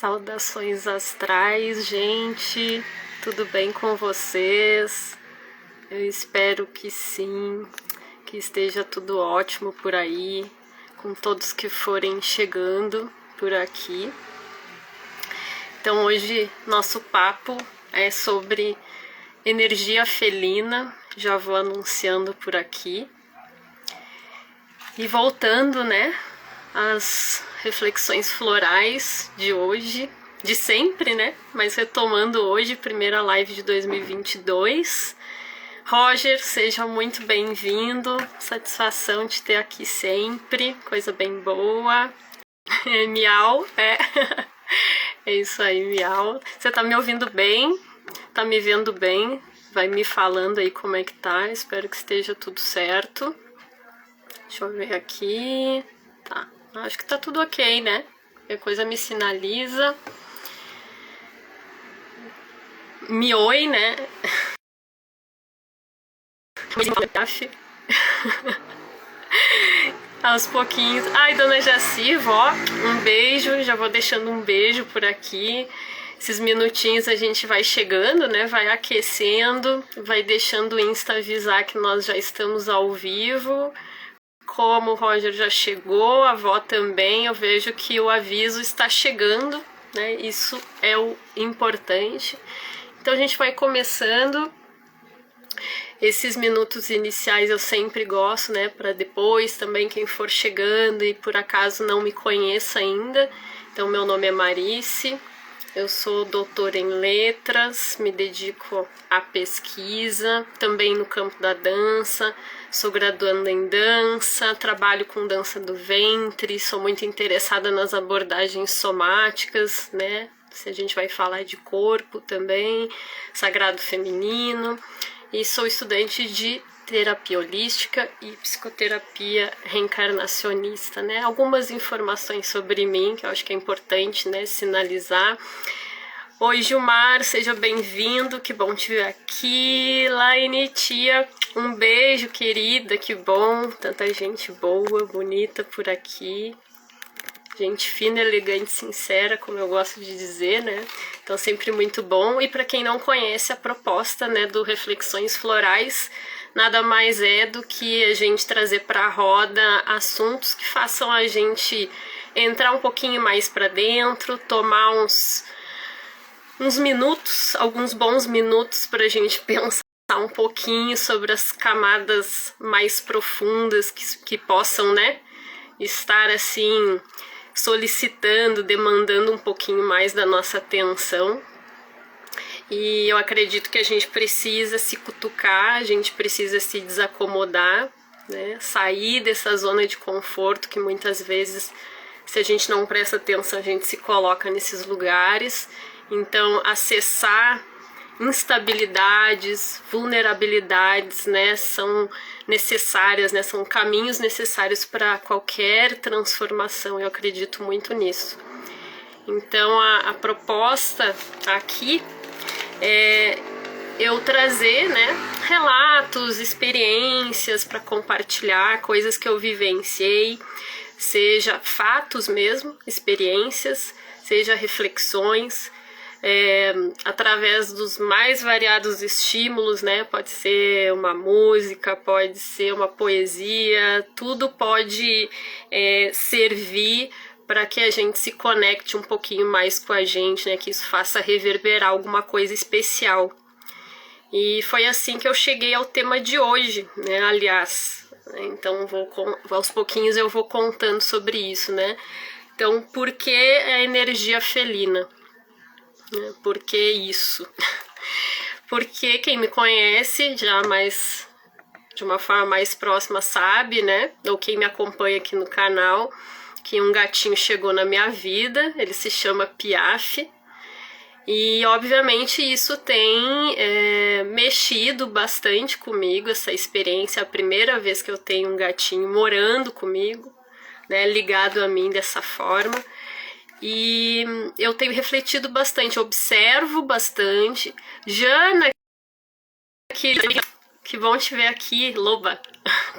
Saudações astrais, gente. Tudo bem com vocês? Eu espero que sim, que esteja tudo ótimo por aí, com todos que forem chegando por aqui. Então hoje nosso papo é sobre energia felina, já vou anunciando por aqui. E voltando, né, às reflexões florais de hoje, de sempre, né, mas retomando hoje, primeira live de 2022. Roger, seja muito bem-vindo, satisfação de ter aqui sempre, coisa bem boa. Miau, é isso aí, Miau. Você tá me ouvindo bem? Tá me vendo bem? Vai me falando aí como é que tá, espero que esteja tudo certo. Deixa eu ver aqui. Tá, acho que tá tudo ok, né? Qualquer coisa me sinaliza. Me oi, né? Aos pouquinhos. Ai, dona Jaci, vó, um beijo. Já vou deixando um beijo por aqui. Esses minutinhos a gente vai chegando, né? Vai aquecendo, vai deixando o Insta avisar que nós já estamos ao vivo. Como o Roger já chegou, a avó também, eu vejo que o aviso está chegando, né? Isso é o importante. Então a gente vai começando. Esses minutos iniciais eu sempre gosto, né? Para depois também quem for chegando e por acaso não me conheça ainda. Então meu nome é Marice, eu sou doutora em letras, me dedico à pesquisa, também no campo da dança. Sou graduanda em dança, trabalho com dança do ventre, sou muito interessada nas abordagens somáticas, né? Se a gente vai falar de corpo também, sagrado feminino. E sou estudante de terapia holística e psicoterapia reencarnacionista, né? Algumas informações sobre mim que eu acho que é importante, né, sinalizar. Oi, Gilmar, seja bem-vindo, que bom te ver aqui. Laine, tia, um beijo, querida, que bom. Tanta gente boa, bonita por aqui. Gente fina, elegante, sincera, como eu gosto de dizer, né? Então, sempre muito bom. E para quem não conhece a proposta, né, do Reflexões Florais, nada mais é do que a gente trazer para a roda assuntos que façam a gente entrar um pouquinho mais para dentro, tomar uns minutos, alguns bons minutos para a gente pensar um pouquinho sobre as camadas mais profundas que possam, né, estar assim solicitando, demandando um pouquinho mais da nossa atenção. E eu acredito que a gente precisa se cutucar, a gente precisa se desacomodar, né, sair dessa zona de conforto que muitas vezes, se a gente não presta atenção, a gente se coloca nesses lugares. Então, acessar instabilidades, vulnerabilidades, né, são necessárias, né, são caminhos necessários para qualquer transformação, eu acredito muito nisso. Então, a proposta aqui é eu trazer, né, relatos, experiências para compartilhar, coisas que eu vivenciei, seja fatos mesmo, experiências, seja reflexões, através dos mais variados estímulos, né? Pode ser uma música, pode ser uma poesia, tudo pode servir para que a gente se conecte um pouquinho mais com a gente, né? Que isso faça reverberar alguma coisa especial. E foi assim que eu cheguei ao tema de hoje, né? Aliás, então aos pouquinhos eu vou contando sobre isso, né? Então, por que a energia felina? Por que isso? Porque quem me conhece já mais de uma forma mais próxima sabe, né? Ou quem me acompanha aqui no canal, que um gatinho chegou na minha vida, ele se chama Piaf. E obviamente isso tem mexido bastante comigo, essa experiência, é a primeira vez que eu tenho um gatinho morando comigo, né? Ligado a mim dessa forma. E eu tenho refletido bastante, observo bastante. Jana, que bom te ver aqui, Loba,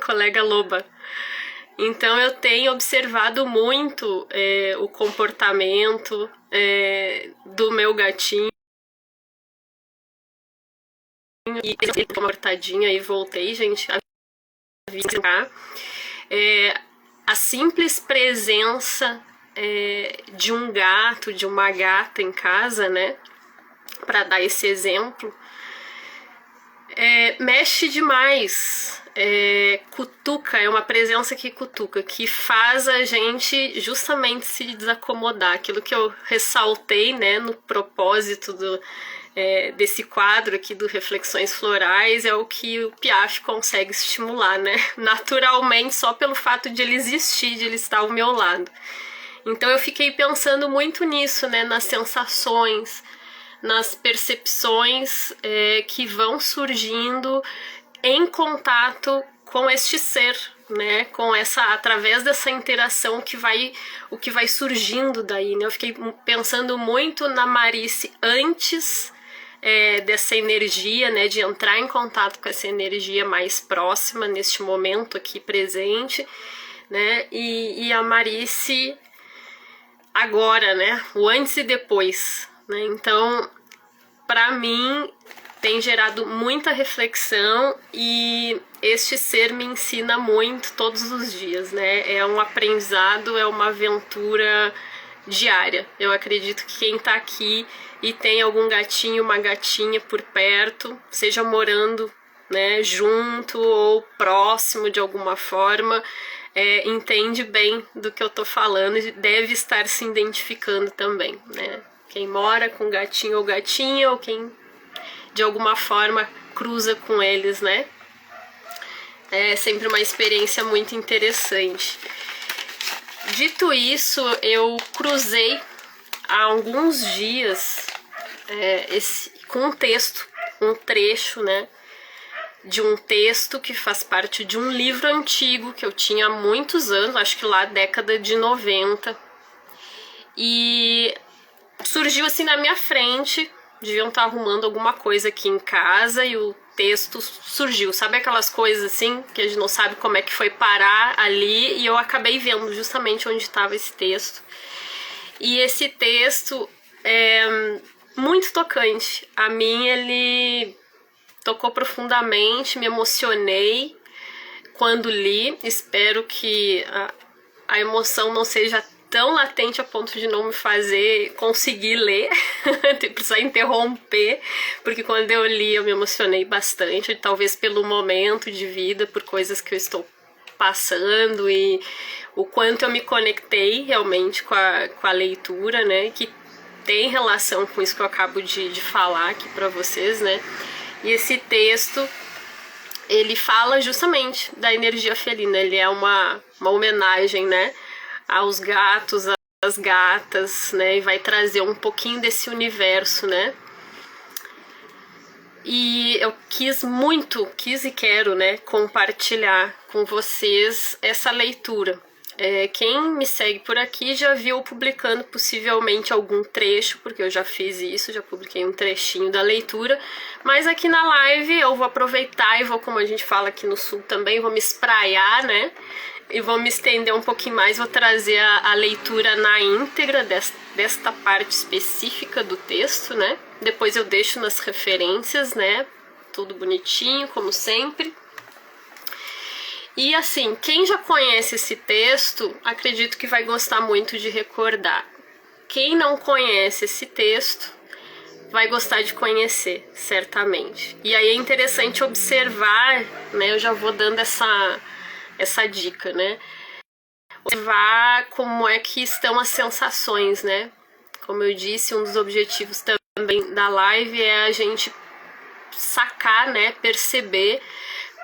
colega Loba. Então eu tenho observado muito o comportamento, do meu gatinho. E uma cortadinha e voltei, gente, a visitar. A simples presença de um gato, de uma gata em casa, né? Para dar esse exemplo, mexe demais. Cutuca, é uma presença que cutuca, que faz a gente justamente se desacomodar. Aquilo que eu ressaltei, né, no propósito desse quadro aqui do Reflexões Florais, é o que o Piaf consegue estimular, né, naturalmente, só pelo fato de ele existir, de ele estar ao meu lado. Então eu fiquei pensando muito nisso, né, nas sensações, nas percepções que vão surgindo em contato com este ser, né? Com através dessa interação o que vai surgindo daí, né? Eu fiquei pensando muito na Marice antes dessa energia, né? De entrar em contato com essa energia mais próxima neste momento aqui presente, né? E a Marice agora, né? O antes e depois, né? Então, para mim, tem gerado muita reflexão e este ser me ensina muito todos os dias, né? É um aprendizado, é uma aventura diária. Eu acredito que quem tá aqui e tem algum gatinho, uma gatinha por perto, seja morando, né, junto ou próximo de alguma forma, entende bem do que eu tô falando e deve estar se identificando também, né? Quem mora com gatinho ou gatinha, ou quem de alguma forma cruza com eles, né? É sempre uma experiência muito interessante. Dito isso, eu cruzei há alguns dias com um texto, um trecho, né? De um texto que faz parte de um livro antigo que eu tinha há muitos anos, acho que lá década de 90. E surgiu assim na minha frente, deviam estar arrumando alguma coisa aqui em casa e o texto surgiu. Sabe aquelas coisas assim que a gente não sabe como é que foi parar ali, e eu acabei vendo justamente onde estava esse texto. E esse texto é muito tocante. A mim ele tocou profundamente, me emocionei quando li. Espero que a emoção não seja tão latente a ponto de não me fazer conseguir ler, precisar interromper, porque quando eu li eu me emocionei bastante, talvez pelo momento de vida, por coisas que eu estou passando e o quanto eu me conectei realmente com a leitura, né, que tem relação com isso que eu acabo de falar aqui pra vocês, né. E esse texto, ele fala justamente da energia felina, ele é uma homenagem, né, aos gatos, às gatas, né, e vai trazer um pouquinho desse universo, né. E eu quis e quero, né, compartilhar com vocês essa leitura. Quem me segue por aqui já viu publicando possivelmente algum trecho, porque eu já fiz isso, já publiquei um trechinho da leitura, mas aqui na live eu vou aproveitar e vou, como a gente fala aqui no sul também, vou me espraiar, né, e vou me estender um pouquinho mais, vou trazer a leitura na íntegra desta parte específica do texto, né, depois eu deixo nas referências, né, tudo bonitinho, como sempre. E assim, quem já conhece esse texto, acredito que vai gostar muito de recordar. Quem não conhece esse texto, vai gostar de conhecer, certamente. E aí é interessante observar, né, eu já vou dando essa dica, né, observar como é que estão as sensações, né. Como eu disse, um dos objetivos também da live é a gente sacar, né, perceber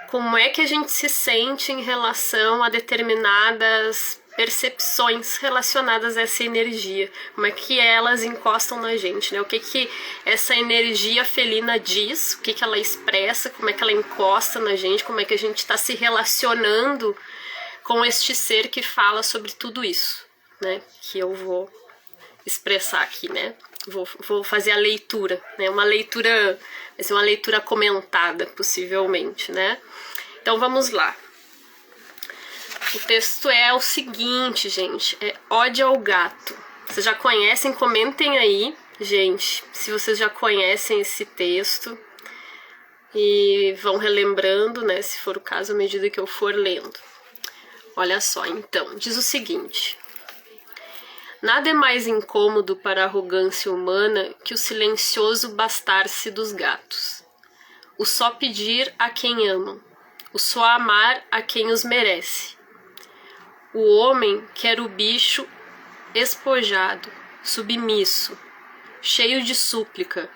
como é que a gente se sente em relação a determinadas percepções relacionadas a essa energia, como é que elas encostam na gente, né? O que essa energia felina diz, o que ela expressa, como é que ela encosta na gente, como é que a gente está se relacionando com este ser que fala sobre tudo isso, né? Que eu vou expressar aqui, né? Vou fazer a leitura, né? Vai ser uma leitura comentada, possivelmente, né? Então vamos lá. O texto é o seguinte, gente, é Ode ao Gato. Vocês já conhecem? Comentem aí, gente, se vocês já conhecem esse texto e vão relembrando, né, se for o caso, à medida que eu for lendo. Olha só, então, diz o seguinte: nada é mais incômodo para a arrogância humana que o silencioso bastar-se dos gatos. O só pedir a quem amam, o só amar a quem os merece. O homem quer o bicho espojado, submisso, cheio de súplica,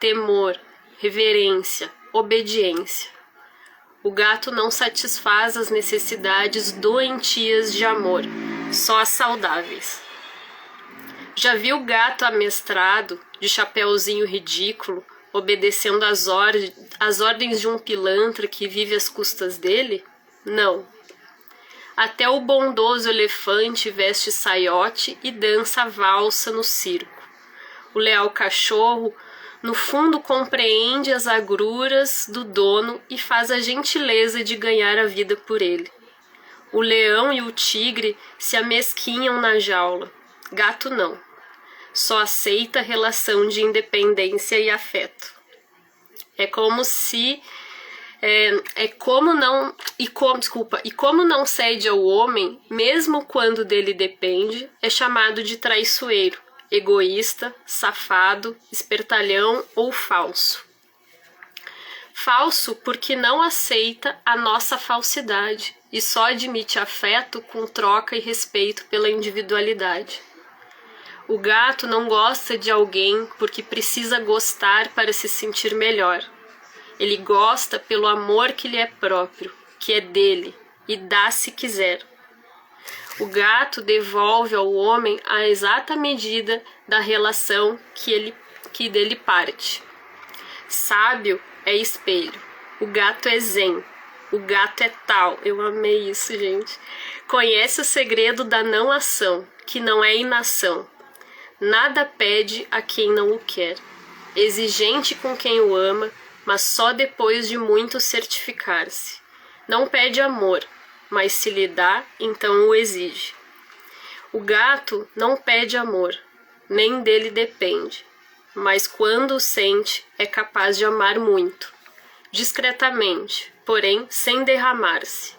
temor, reverência, obediência. O gato não satisfaz as necessidades doentias de amor, só as saudáveis. Já viu o gato amestrado, de chapeuzinho ridículo, obedecendo às ordens de um pilantra que vive às custas dele? Não. Até o bondoso elefante veste saiote e dança a valsa no circo. O leal cachorro, no fundo, compreende as agruras do dono e faz a gentileza de ganhar a vida por ele. O leão e o tigre se amesquinham na jaula. Gato não. Só aceita a relação de independência e afeto. É como se... como não cede ao homem, mesmo quando dele depende, é chamado de traiçoeiro, egoísta, safado, espertalhão ou falso. Falso porque não aceita a nossa falsidade e só admite afeto com troca e respeito pela individualidade. O gato não gosta de alguém porque precisa gostar para se sentir melhor. Ele gosta pelo amor que lhe é próprio, que é dele, e dá se quiser. O gato devolve ao homem a exata medida da relação que dele parte. Sábio é espelho. O gato é zen. O gato é tal. Eu amei isso, gente. Conhece o segredo da não ação, que não é inação. Nada pede a quem não o quer. Exigente com quem o ama, mas só depois de muito certificar-se. Não pede amor, mas se lhe dá, então o exige. O gato não pede amor, nem dele depende, mas quando o sente, é capaz de amar muito, discretamente, porém sem derramar-se.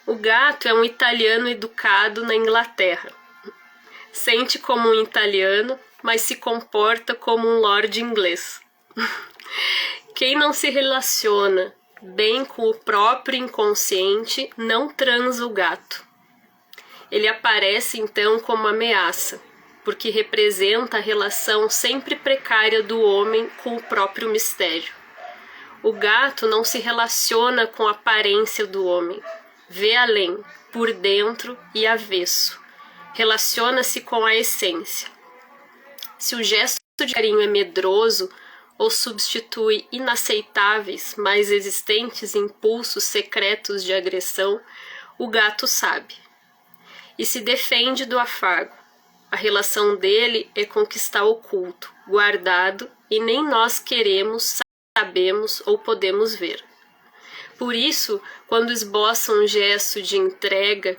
O gato é um italiano educado na Inglaterra. Sente como um italiano, mas se comporta como um lord inglês. Quem não se relaciona bem com o próprio inconsciente não transa o gato. Ele aparece então como ameaça, porque representa a relação sempre precária do homem com o próprio mistério. O gato não se relaciona com a aparência do homem, vê além, por dentro e avesso. Relaciona-se com a essência. Se o gesto de carinho é medroso, ou substitui inaceitáveis, mas existentes impulsos secretos de agressão, o gato sabe. E se defende do afago. A relação dele é com o que está oculto, guardado, e nem nós queremos, sabemos ou podemos ver. Por isso, quando esboça um gesto de entrega,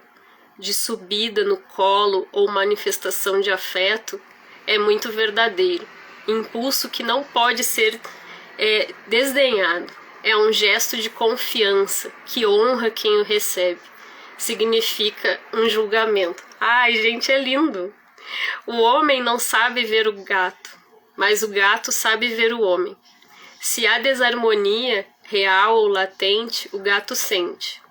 de subida no colo ou manifestação de afeto, é muito verdadeiro. Impulso que não pode ser desdenhado. É um gesto de confiança que honra quem o recebe. Significa um julgamento. Ai, gente, é lindo! O homem não sabe ver o gato, mas o gato sabe ver o homem. Se há desarmonia, real ou latente, o gato sente.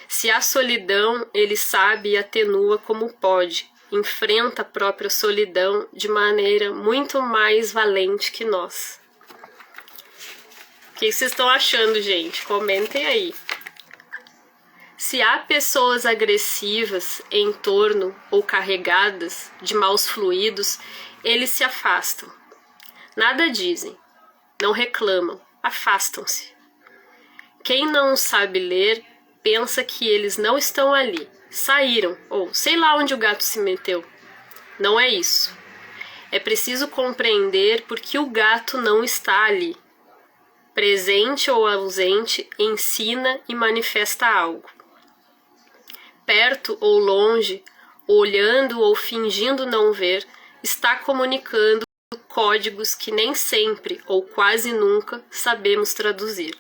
Se há solidão, ele sabe e atenua como pode. Enfrenta a própria solidão de maneira muito mais valente que nós. O que vocês estão achando, gente? Comentem aí. Se há pessoas agressivas em torno ou carregadas de maus fluidos, eles se afastam. Nada dizem, não reclamam, afastam-se. Quem não sabe ler, pensa que eles não estão ali. Saíram, ou sei lá onde o gato se meteu. Não é isso. É preciso compreender por que o gato não está ali. Presente ou ausente, ensina e manifesta algo. Perto ou longe, olhando ou fingindo não ver, está comunicando códigos que nem sempre ou quase nunca sabemos traduzir.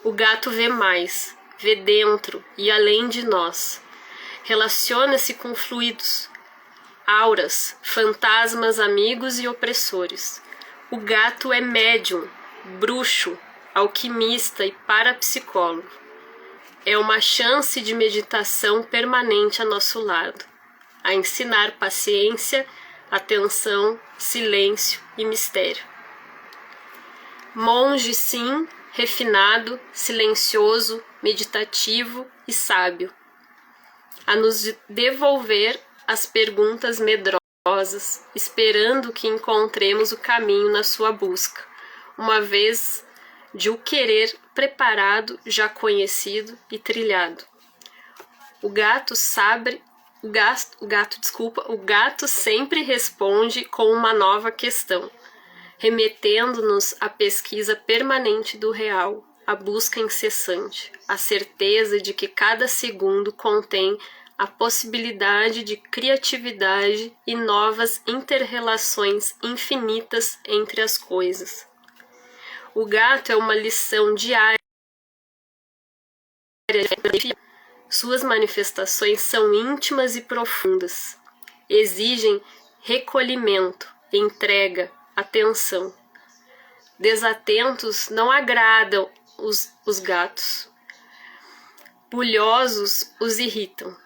O gato vê mais, vê dentro e além de nós. Relaciona-se com fluidos, auras, fantasmas, amigos e opressores. O gato é médium, bruxo, alquimista e parapsicólogo. É uma chance de meditação permanente a nosso lado, a ensinar paciência, atenção, silêncio e mistério. Monge, sim, refinado, silencioso, meditativo e sábio, a nos devolver as perguntas medrosas, esperando que encontremos o caminho na sua busca, uma vez de o querer preparado, já conhecido e trilhado. O gato sempre responde com uma nova questão, remetendo-nos à pesquisa permanente do real, à busca incessante, a certeza de que cada segundo contém a possibilidade de criatividade e novas inter-relações infinitas entre as coisas. O gato é uma lição diária. Suas manifestações são íntimas e profundas. Exigem recolhimento, entrega, atenção. Desatentos não agradam os gatos. Bulhosos os irritam.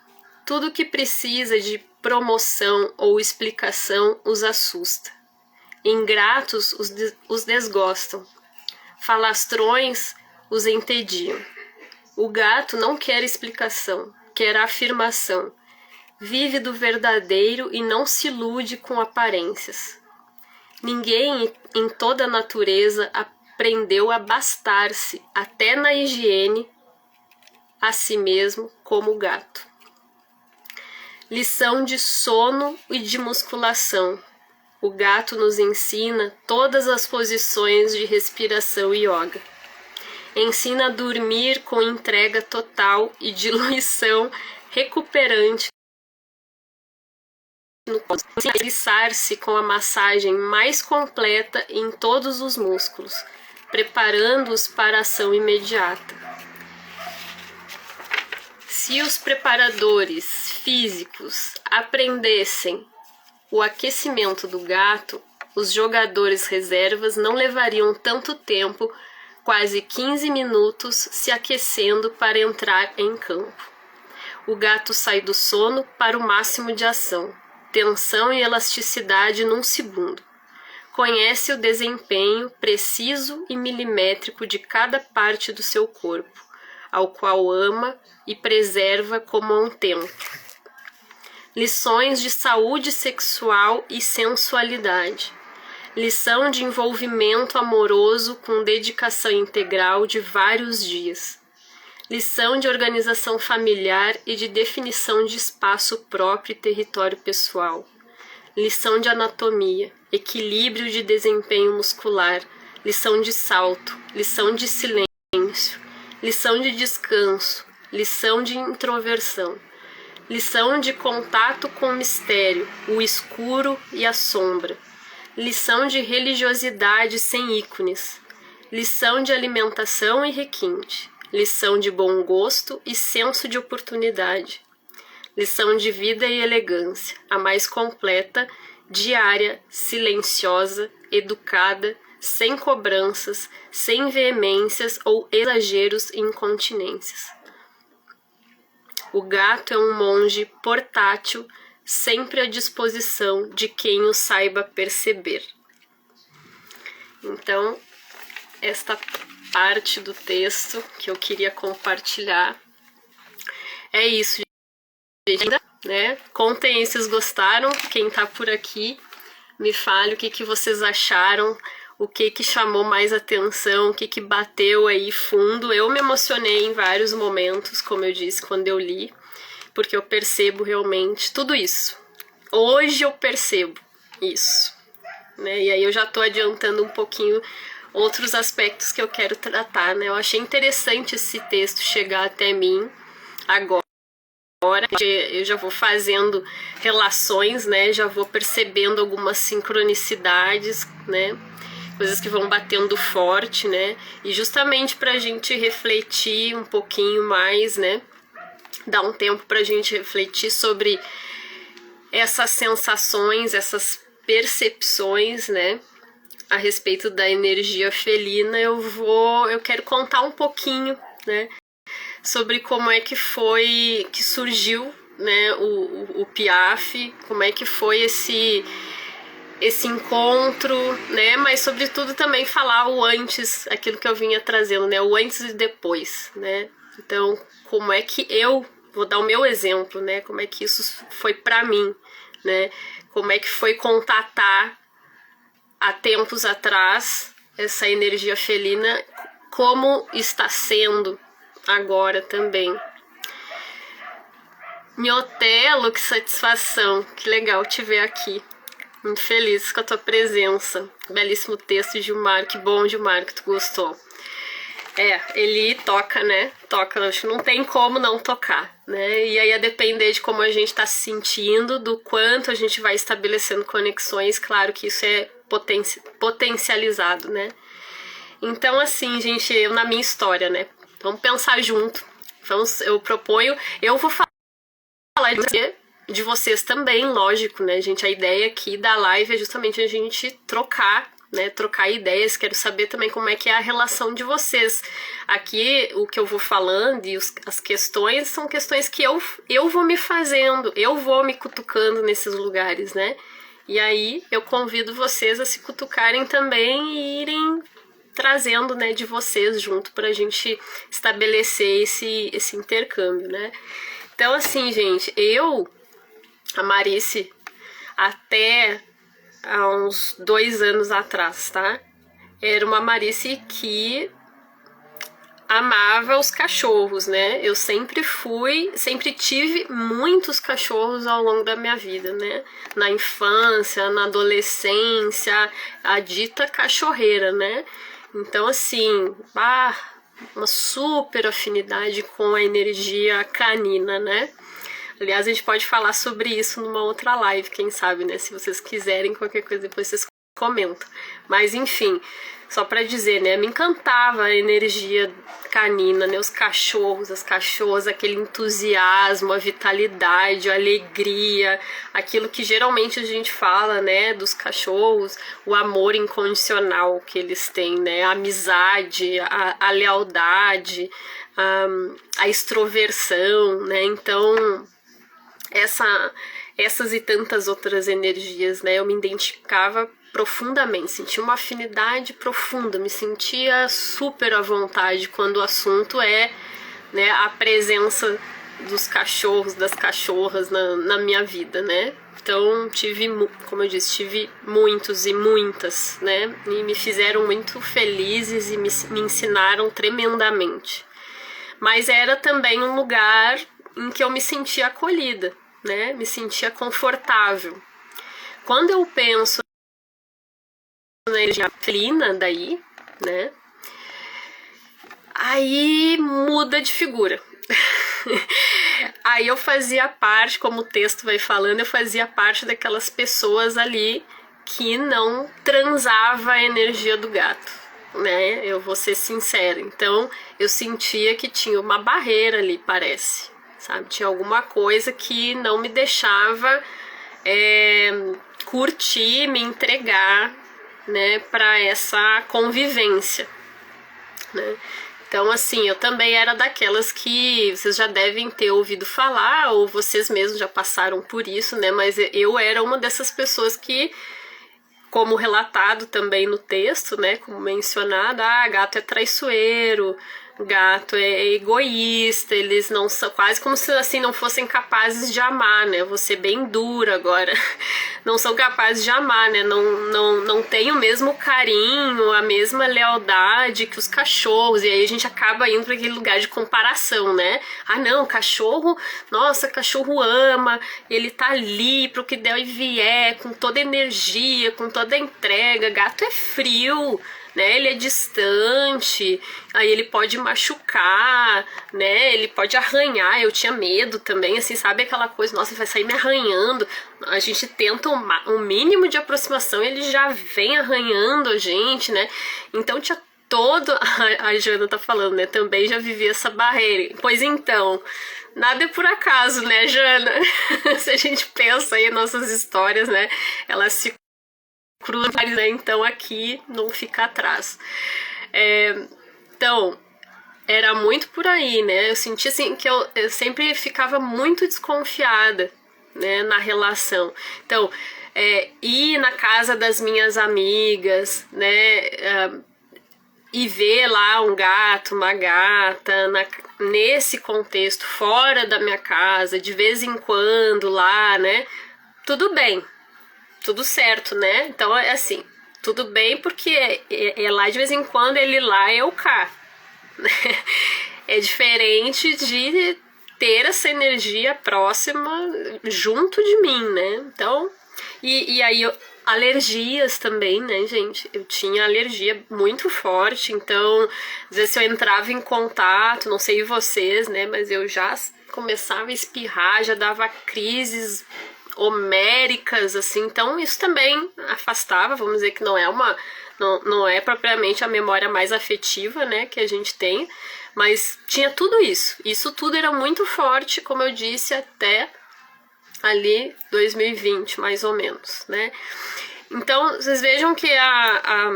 Tudo que precisa de promoção ou explicação os assusta. Ingratos os desgostam. Falastrões os entediam. O gato não quer explicação, quer afirmação. Vive do verdadeiro e não se ilude com aparências. Ninguém em toda a natureza aprendeu a bastar-se, até na higiene, a si mesmo como o gato. Lição de sono e de musculação. O gato nos ensina todas as posições de respiração e yoga. Ensina a dormir com entrega total e diluição recuperante. Ensina-se com a massagem mais completa em todos os músculos, preparando-os para a ação imediata. Se os preparadores físicos aprendessem o aquecimento do gato, os jogadores reservas não levariam tanto tempo, quase 15 minutos, se aquecendo para entrar em campo. O gato sai do sono para o máximo de ação, tensão e elasticidade num segundo. Conhece o desempenho preciso e milimétrico de cada parte do seu corpo, ao qual ama e preserva como a um templo. Lições de saúde sexual e sensualidade. Lição de envolvimento amoroso com dedicação integral de vários dias. Lição de organização familiar e de definição de espaço próprio e território pessoal. Lição de anatomia, equilíbrio de desempenho muscular, lição de salto, lição de silêncio, lição de descanso, lição de introversão. Lição de contato com o mistério, o escuro e a sombra. Lição de religiosidade sem ícones. Lição de alimentação e requinte. Lição de bom gosto e senso de oportunidade. Lição de vida e elegância, a mais completa, diária, silenciosa, educada, sem cobranças, sem veemências ou exageros e incontinências. O gato é um monge portátil, sempre à disposição de quem o saiba perceber. Então, esta parte do texto que eu queria compartilhar é isso, gente, né? Contem aí se vocês gostaram, quem tá por aqui, me fale o que vocês acharam, o que chamou mais atenção, o que bateu aí fundo. Eu me emocionei em vários momentos, como eu disse, quando eu li, porque eu percebo realmente tudo isso. Hoje eu percebo isso, né? E aí eu já tô adiantando um pouquinho outros aspectos que eu quero tratar, né? Eu achei interessante esse texto chegar até mim agora. eu já vou fazendo relações, né? Já vou percebendo algumas sincronicidades, né? Coisas que vão batendo forte, né? E justamente pra gente refletir um pouquinho mais, né? Dar um tempo pra gente refletir sobre essas sensações, essas percepções, né? A respeito da energia felina, eu quero contar um pouquinho, né? Sobre como é que foi que surgiu, né, o Piaf, como é que foi esse encontro, né, mas sobretudo também falar o antes, aquilo que eu vinha trazendo, né, o antes e depois, né, então como é que eu, vou dar o meu exemplo, né, como é que isso foi pra mim, né, como é que foi contatar há tempos atrás essa energia felina, como está sendo agora também. Miotelo, que satisfação, que legal te ver aqui. Muito feliz com a tua presença. Belíssimo texto, Gilmar, que bom, Gilmar, que tu gostou. Ele toca, né? Toca, acho que não tem como não tocar, né? E aí a depender de como a gente tá se sentindo, do quanto a gente vai estabelecendo conexões, claro que isso é potencializado, né? Então, assim, gente, eu na minha história, né? Vamos pensar junto. Eu proponho, eu vou falar de vocês também, lógico, né, gente? A ideia aqui da live é justamente a gente trocar, né? Trocar ideias. Quero saber também como é que é a relação de vocês. Aqui, o que eu vou falando e as questões são questões que eu vou me fazendo, eu vou me cutucando nesses lugares, né? E aí eu convido vocês a se cutucarem também e irem trazendo, né, de vocês junto pra gente estabelecer esse intercâmbio, né? Então, assim, gente, a Marice, até há uns 2 anos atrás, tá? Era uma Marice que amava os cachorros, né? Eu sempre tive muitos cachorros ao longo da minha vida, né? Na infância, na adolescência, a dita cachorreira, né? Então, assim, uma super afinidade com a energia canina, né? Aliás, a gente pode falar sobre isso numa outra live, quem sabe, né? Se vocês quiserem, qualquer coisa depois vocês comentam. Mas, enfim, só pra dizer, né? Me encantava a energia canina, né? Os cachorros, as cachorras, aquele entusiasmo, a vitalidade, a alegria, aquilo que geralmente a gente fala, né? Dos cachorros, o amor incondicional que eles têm, né? A amizade, a lealdade, a extroversão, né? Então, essas e tantas outras energias, né? Eu me identificava profundamente, sentia uma afinidade profunda, me sentia super à vontade quando o assunto é, né, a presença dos cachorros, das cachorras na minha vida, né? Então como eu disse, tive muitos e muitas, né? E me fizeram muito felizes e me ensinaram tremendamente. Mas era também um lugar em que eu me sentia acolhida, né? Me sentia confortável. Quando eu penso na energia felina daí, né? Aí muda de figura. Aí eu fazia parte, como o texto vai falando, eu fazia parte daquelas pessoas ali que não transava a energia do gato, né? Eu vou ser sincera. Então eu sentia que tinha uma barreira ali, parece, sabe? Tinha alguma coisa que não me deixava curtir, me entregar, né, para essa convivência, né? Então, assim, eu também era daquelas que vocês já devem ter ouvido falar, ou vocês mesmos já passaram por isso, né? Mas eu era uma dessas pessoas que, como relatado também no texto, né, como mencionado, gato é traiçoeiro, gato é egoísta, eles não são, quase como se assim não fossem capazes de amar, né? Vou ser bem dura agora. Não são capazes de amar, né? Não tem o mesmo carinho, a mesma lealdade que os cachorros. E aí a gente acaba indo para aquele lugar de comparação, né? Ah, não, cachorro, nossa, cachorro ama, ele tá ali pro que der e vier, com toda energia, com toda entrega. Gato é frio. né? Ele é distante, aí ele pode machucar, né? Ele pode arranhar. Eu tinha medo também, assim, sabe aquela coisa, nossa, ele vai sair me arranhando. A gente tenta um mínimo de aproximação, ele já vem arranhando a gente, né? Então tinha todo, a Jana tá falando, né? Também já vivi essa barreira. Pois então, nada é por acaso, né, Jana? Se a gente pensa aí nossas histórias, né? Elas se cruzam, né? Então aqui não fica atrás. Então, era muito por aí, né? Eu senti assim que eu sempre ficava muito desconfiada, né, na relação. Então, ir na casa das minhas amigas, né? E ver lá um gato, uma gata, nesse contexto, fora da minha casa, de vez em quando lá, né? Tudo bem, tudo certo, né? Então é assim, tudo bem porque é lá de vez em quando, ele lá, eu cá. É diferente de ter essa energia próxima junto de mim, né? Então, e aí alergias também, né, gente? Eu tinha alergia muito forte, então, às vezes se eu entrava em contato, não sei vocês, né, mas eu já começava a espirrar, já dava crises homéricas, assim, então isso também afastava, vamos dizer que não é propriamente a memória mais afetiva, né, que a gente tem, mas tinha tudo isso tudo era muito forte, como eu disse, até ali 2020, mais ou menos, né? Então, vocês vejam que a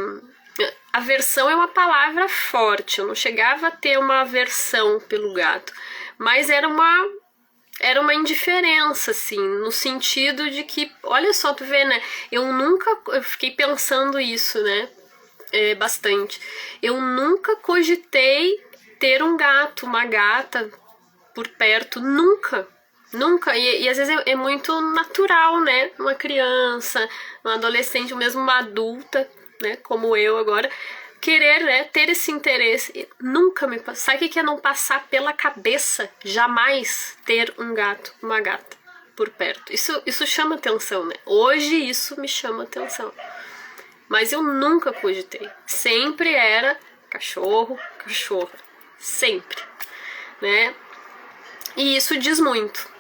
aversão é uma palavra forte, eu não chegava a ter uma aversão pelo gato, mas era uma indiferença, assim, no sentido de que, olha só, tu vê, né? Eu fiquei pensando isso, né? Bastante. Eu nunca cogitei ter um gato, uma gata por perto, nunca. Nunca, e às vezes é muito natural, né? Uma criança, uma adolescente, ou mesmo uma adulta, né? Como eu agora, querer, né? Ter esse interesse. Nunca me passou. Sabe o que é não passar pela cabeça? Jamais ter um gato, uma gata por perto. Isso chama atenção, né? Hoje isso me chama atenção. Mas eu nunca cogitei. Sempre era cachorro, cachorra. Sempre, né? E isso diz muito.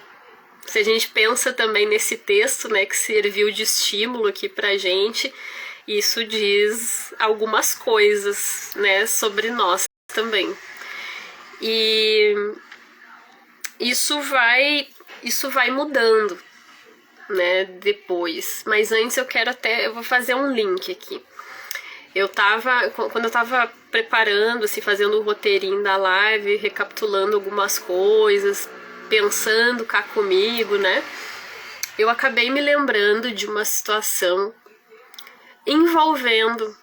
Se a gente pensa também nesse texto, né, que serviu de estímulo aqui pra gente, isso diz algumas coisas, né, sobre nós também. E isso vai mudando, né, depois. Mas antes eu vou fazer um link aqui. Quando eu tava preparando, assim, fazendo o roteirinho da live, recapitulando algumas coisas, pensando cá comigo, né? Eu acabei me lembrando de uma situação envolvendo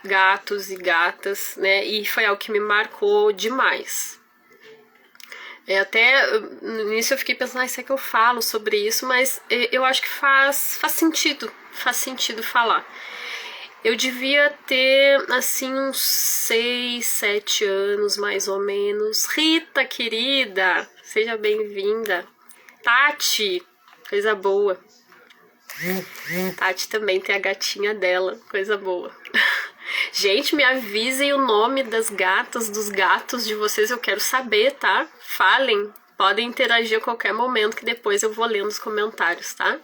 gatos e gatas, né? E foi algo que me marcou demais. Até no início eu fiquei pensando, será que eu falo sobre isso? Mas eu acho que faz sentido falar. Eu devia ter, assim, uns 6, 7 anos, mais ou menos. Rita, querida, seja bem-vinda. Tati, coisa boa. Tati também tem a gatinha dela, coisa boa. Gente, me avisem o nome das gatas, dos gatos de vocês, eu quero saber, tá? Falem, podem interagir a qualquer momento que depois eu vou lendo os comentários, tá?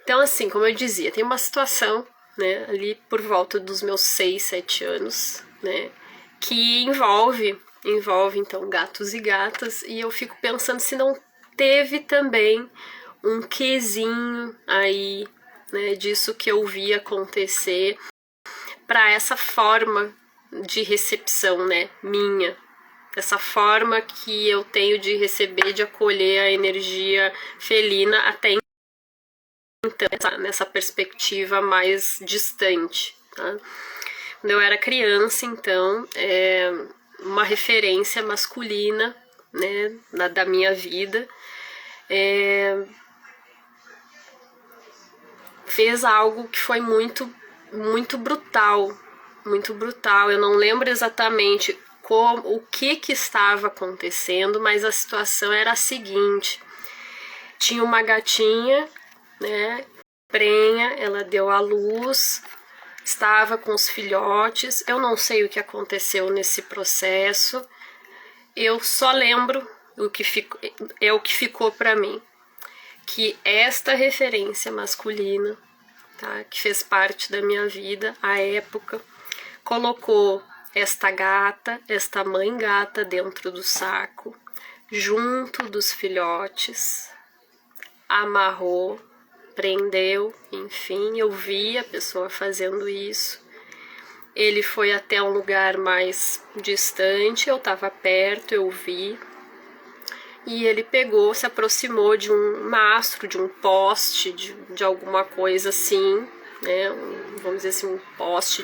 Então, assim, como eu dizia, tem uma situação, né, ali por volta dos meus 6, 7 anos, né, que envolve então gatos e gatas, e eu fico pensando se não teve também um quesinho aí, né, disso que eu vi acontecer para essa forma de recepção, né, minha, essa forma que eu tenho de receber, de acolher a energia felina até então, nessa perspectiva mais distante, tá? Quando eu era criança, então, uma referência masculina, né, da minha vida, fez algo que foi muito, muito brutal, muito brutal. Eu não lembro exatamente o que estava acontecendo, mas a situação era a seguinte: tinha uma gatinha, né, prenha, ela deu à luz estava com os filhotes. Eu não sei o que aconteceu nesse processo, eu só lembro o que ficou para mim, que esta referência masculina, tá, que fez parte da minha vida à época, colocou esta gata, esta mãe gata dentro do saco, junto dos filhotes, amarrou, prendeu, enfim, eu vi a pessoa fazendo isso. Ele foi até um lugar mais distante, eu estava perto, eu vi. E ele pegou, se aproximou de um mastro, de um poste, de alguma coisa assim, né? Vamos dizer assim, um poste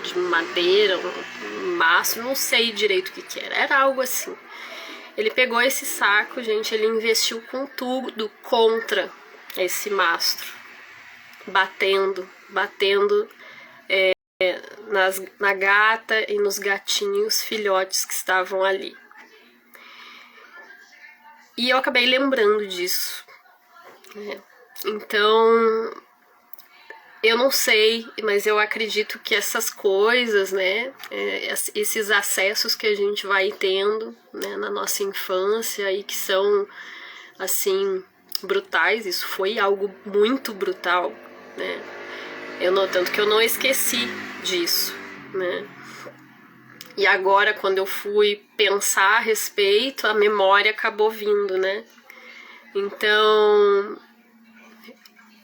de madeira, um mastro, não sei direito o que era algo assim. Ele pegou esse saco, gente, ele investiu com tudo contra esse mastro, batendo na gata e nos gatinhos filhotes que estavam ali. E eu acabei lembrando disso, né? Então, eu não sei, mas eu acredito que essas coisas, né, esses acessos que a gente vai tendo, né, na nossa infância e que são, assim, brutais, isso foi algo muito brutal, né? Tanto que eu não esqueci disso, né? E agora, quando eu fui pensar a respeito, a memória acabou vindo, né? Então,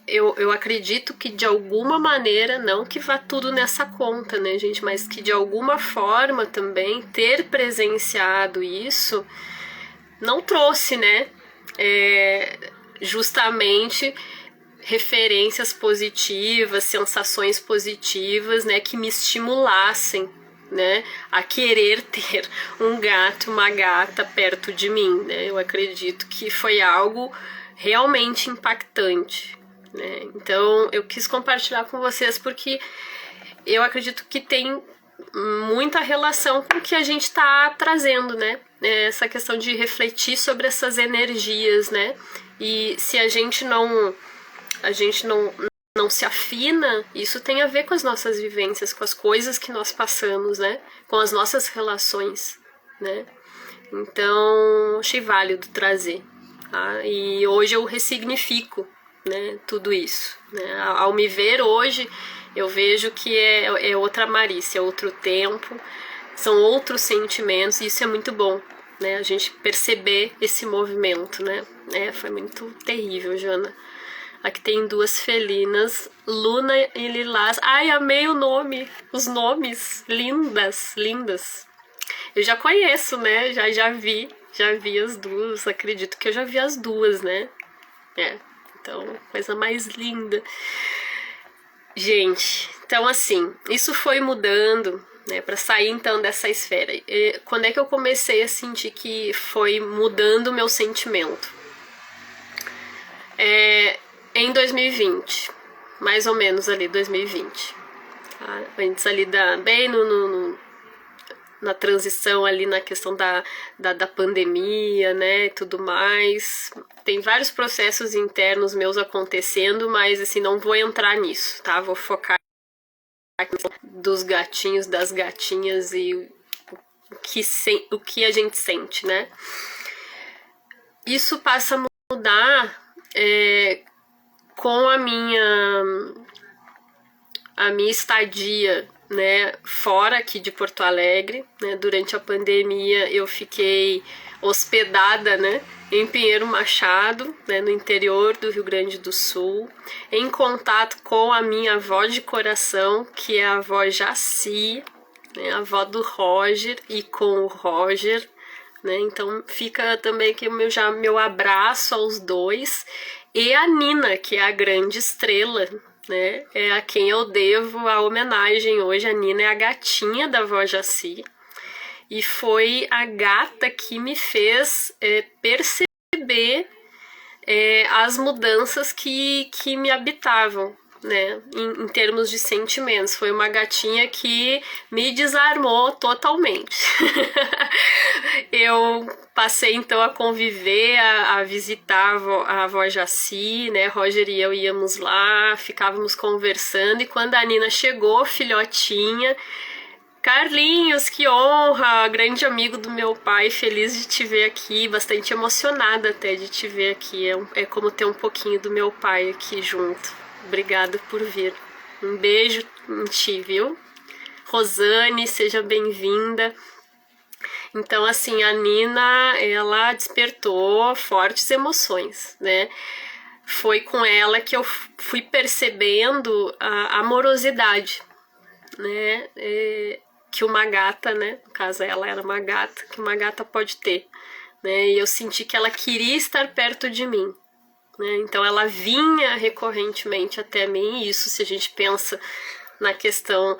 eu acredito que de alguma maneira, não que vá tudo nessa conta, né, gente? Mas que de alguma forma também ter presenciado isso não trouxe, né? Justamente referências positivas, sensações positivas, né? Que me estimulassem, né, a querer ter um gato, uma gata perto de mim, né? Eu acredito que foi algo realmente impactante, né? Então eu quis compartilhar com vocês porque eu acredito que tem muita relação com o que a gente está trazendo, né? Essa questão de refletir sobre essas energias, né? E se a gente não se afina, isso tem a ver com as nossas vivências, com as coisas que nós passamos, né? Com as nossas relações, né? Então, achei válido trazer, tá? E hoje eu ressignifico, né, tudo isso, né? Ao me ver hoje, eu vejo que é outra Marice, é outro tempo, são outros sentimentos, e isso é muito bom, né? A gente perceber esse movimento, né? Foi muito terrível, Jana. Aqui tem duas felinas, Luna e Lilás. Ai, amei o nome, os nomes, lindas, lindas. Eu já conheço, né, já vi as duas, acredito que eu já vi as duas, né. Então, coisa mais linda. Gente, então assim, isso foi mudando, né, pra sair então dessa esfera. E quando é que eu comecei a sentir que foi mudando o meu sentimento? Em 2020, mais ou menos ali, 2020. Tá? Antes ali bem na transição ali na questão da pandemia, né, e tudo mais. Tem vários processos internos meus acontecendo, mas assim, não vou entrar nisso, tá? Vou focar dos gatinhos, das gatinhas e o que a gente sente, né? Isso passa a mudar com a minha estadia, né, fora aqui de Porto Alegre, né, durante a pandemia eu fiquei hospedada, né, em Pinheiro Machado, né, no interior do Rio Grande do Sul, em contato com a minha avó de coração, que é a avó Jaci, né, a avó do Roger, e com o Roger, né, então fica também aqui meu abraço aos dois, e a Nina, que é a grande estrela, né, é a quem eu devo a homenagem hoje. A Nina é a gatinha da avó Jaci, e foi a gata que me fez perceber as mudanças que me habitavam, né, em termos de sentimentos. Foi uma gatinha que me desarmou totalmente. Eu passei então a conviver, a visitar a avó Jaci, né, Roger e eu íamos lá, ficávamos conversando, e quando a Nina chegou, filhotinha, Carlinhos, que honra, grande amigo do meu pai, feliz de te ver aqui, bastante emocionada até de te ver aqui, é como ter um pouquinho do meu pai aqui junto. Obrigada por vir. Um beijo em ti, viu? Rosane, seja bem-vinda. Então, assim, a Nina, ela despertou fortes emoções, né? Foi com ela que eu fui percebendo a amorosidade, né? Que uma gata, né? No caso, ela era uma gata, que uma gata pode ter, né? E eu senti que ela queria estar perto de mim, né? Então ela vinha recorrentemente até mim, e isso, se a gente pensa na questão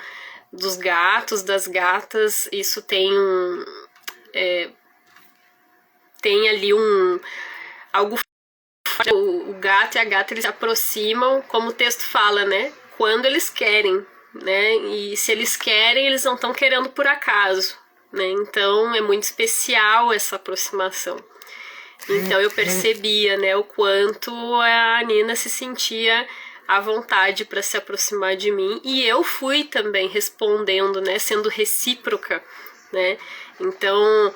dos gatos, das gatas, isso tem tem ali algo. O gato e a gata, eles se aproximam, como o texto fala, né? Quando eles querem, né? E se eles querem, eles não estão querendo por acaso, né? Então é muito especial essa aproximação. Então eu percebia, né, o quanto a Nina se sentia à vontade para se aproximar de mim, e eu fui também respondendo, né, sendo recíproca, né? Então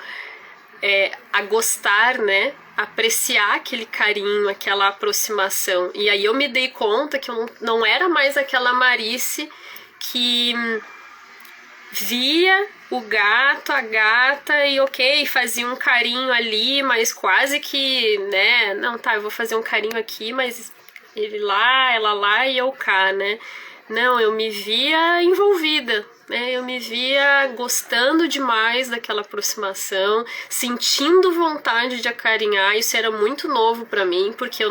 a gostar, né, apreciar aquele carinho, aquela aproximação. E aí eu me dei conta que eu não era mais aquela Marice que via o gato, a gata e ok, fazia um carinho ali, mas quase que, né, não, tá, eu vou fazer um carinho aqui, mas ele lá, ela lá e eu cá, né? Não, eu me via envolvida, né? Eu me via gostando demais daquela aproximação, sentindo vontade de acarinhar. Isso era muito novo pra mim, porque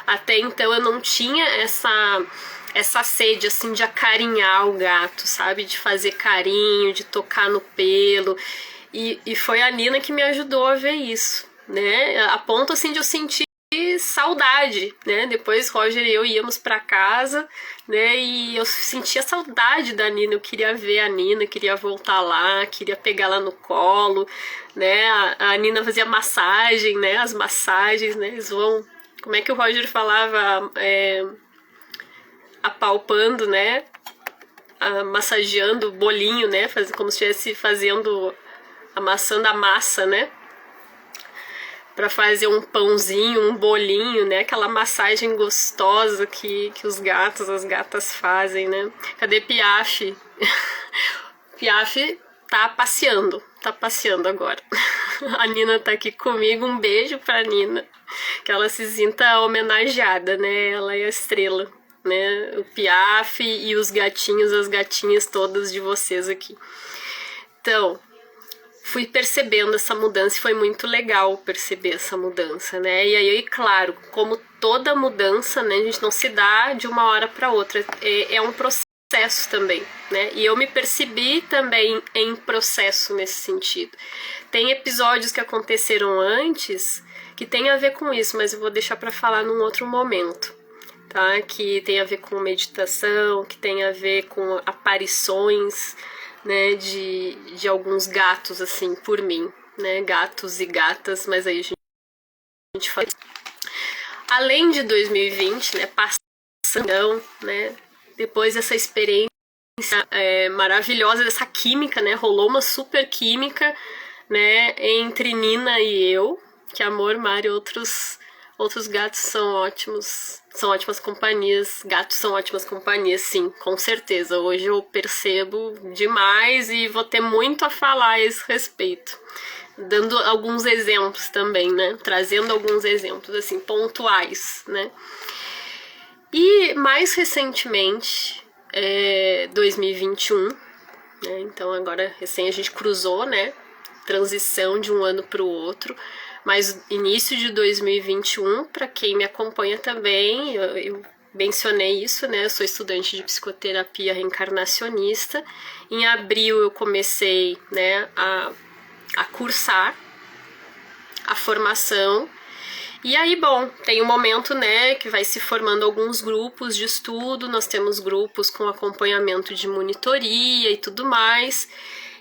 até então eu não tinha essa sede, assim, de acarinhar o gato, sabe? De fazer carinho, de tocar no pelo. E foi a Nina que me ajudou a ver isso, né? A ponto, assim, de eu sentir saudade, né? Depois Roger e eu íamos para casa, né? E eu sentia saudade da Nina, eu queria ver a Nina, queria voltar lá, queria pegar ela no colo, né? A Nina fazia massagem, né? As massagens, né? Eles vão... Como é que o Roger falava? Apalpando, né? Massageando o bolinho, né? Como se estivesse amassando a massa, né? Para fazer um pãozinho, um bolinho, né? Aquela massagem gostosa que os gatos, as gatas fazem, né? Cadê Piaf? Piaf tá passeando agora. A Nina tá aqui comigo, um beijo pra Nina, que ela se sinta homenageada, né? Ela é a estrela, né? O Piaf e os gatinhos, as gatinhas todas de vocês aqui. Então, fui percebendo essa mudança e foi muito legal perceber essa mudança, né? E aí, claro, como toda mudança, né, a gente não se dá de uma hora para outra, é um processo também, né? E eu me percebi também em processo nesse sentido. Tem episódios que aconteceram antes que tem a ver com isso, mas eu vou deixar para falar num outro momento, tá? Que tem a ver com meditação, que tem a ver com aparições, né, de alguns gatos, assim, por mim, né, gatos e gatas, mas aí a gente faz. Além de 2020, né, passando, né, depois dessa experiência maravilhosa, dessa química, né, rolou uma super química, né, entre Nina e eu, que amor, Mari, outros gatos são ótimas companhias, gatos são ótimas companhias, sim, com certeza. Hoje eu percebo demais e vou ter muito a falar a esse respeito. Dando alguns exemplos também, né? Trazendo alguns exemplos, assim, pontuais, né? E mais recentemente, 2021, né? Então agora recém a gente cruzou, né? Transição de um ano para o outro. Mas início de 2021, para quem me acompanha também, eu mencionei isso, né? Eu sou estudante de psicoterapia reencarnacionista. Em abril eu comecei, né, a cursar a formação E aí, bom, tem um momento, né, que vai se formando alguns grupos de estudo, nós temos grupos com acompanhamento de monitoria e tudo mais.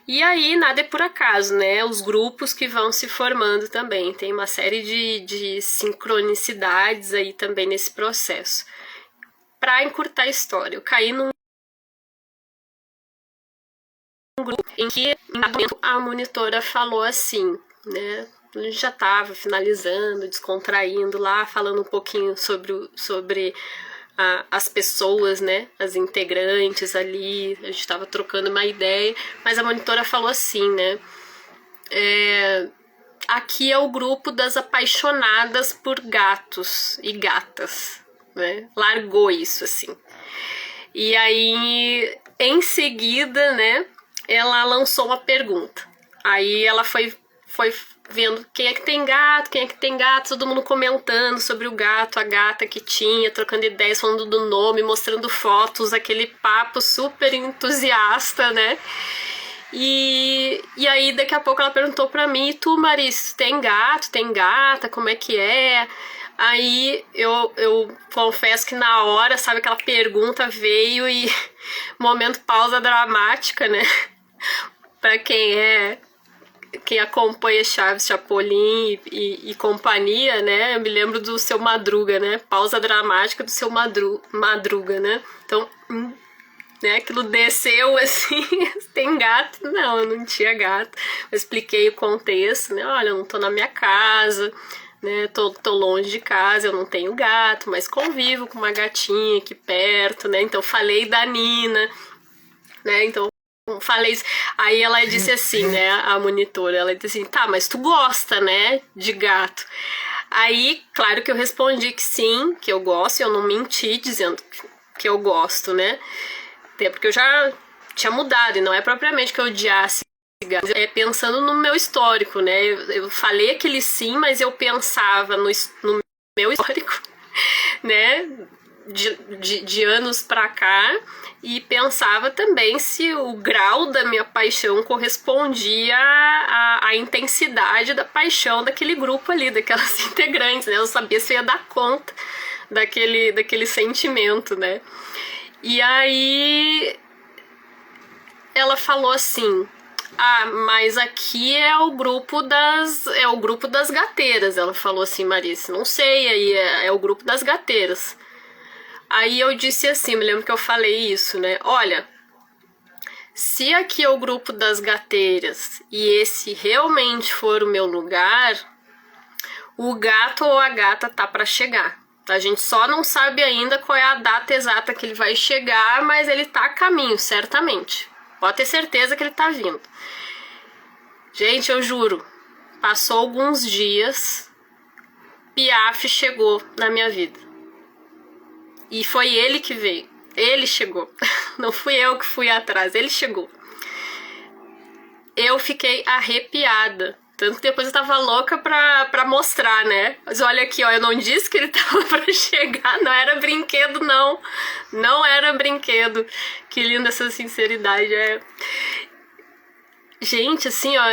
E aí, nada é por acaso, né? Os grupos que vão se formando também. Tem uma série de sincronicidades aí também nesse processo. Para encurtar a história, eu caí num grupo em que a monitora falou assim, né? A gente já estava finalizando, descontraindo lá, falando um pouquinho sobre as pessoas, né, as integrantes ali, a gente estava trocando uma ideia, mas a monitora falou assim, né, aqui é o grupo das apaixonadas por gatos e gatas, né, largou isso assim. E aí, em seguida, né, ela lançou uma pergunta, aí ela foi vendo quem é que tem gato, todo mundo comentando sobre o gato, a gata que tinha, trocando ideias, falando do nome, mostrando fotos, aquele papo super entusiasta, né? E aí daqui a pouco ela perguntou pra mim, e tu, Maris, tem gato, tem gata, como é que é? Aí eu confesso que na hora, sabe, aquela pergunta veio e momento pausa dramática, né? Pra quem acompanha Chaves, Chapolin e companhia, né? Eu me lembro do Seu Madruga, né? Pausa dramática do Seu Madruga, né? Então, né? Aquilo desceu assim, tem gato? Não, eu não tinha gato. Eu expliquei o contexto, né? Olha, eu não tô na minha casa, né? Tô longe de casa, eu não tenho gato, mas convivo com uma gatinha aqui perto, né? Então falei da Nina, né? Então falei isso. Aí ela disse assim, né, a monitora, ela disse assim, tá, mas tu gosta, né, de gato? Aí, claro que eu respondi que sim, que eu gosto, e eu não menti dizendo que eu gosto, né? Até porque eu já tinha mudado, e não é propriamente que eu odiasse gato, é pensando no meu histórico, né? Eu falei aquele sim, mas eu pensava no meu histórico, né? De anos pra cá, e pensava também se o grau da minha paixão correspondia à intensidade da paixão daquele grupo ali, daquelas integrantes, né? Eu sabia se eu ia dar conta daquele sentimento, né? E aí ela falou assim, mas aqui é o grupo das gateiras. Ela falou assim, Marice, não sei, aí é o grupo das gateiras. Aí eu disse assim, me lembro que eu falei isso, né? Olha, se aqui é o grupo das gateiras e esse realmente for o meu lugar, o gato ou a gata tá para chegar. A gente só não sabe ainda qual é a data exata que ele vai chegar, mas ele tá a caminho, certamente. Pode ter certeza que ele tá vindo. Gente, eu juro, passou alguns dias, Piaf chegou na minha vida. E foi ele que veio. Ele chegou. Não fui eu que fui atrás. Ele chegou. Eu fiquei arrepiada. Tanto que depois eu tava louca pra mostrar, né? Mas olha aqui, ó. Eu não disse que ele tava pra chegar. Não era brinquedo, não. Não era brinquedo. Que linda essa sinceridade. Gente, assim, ó.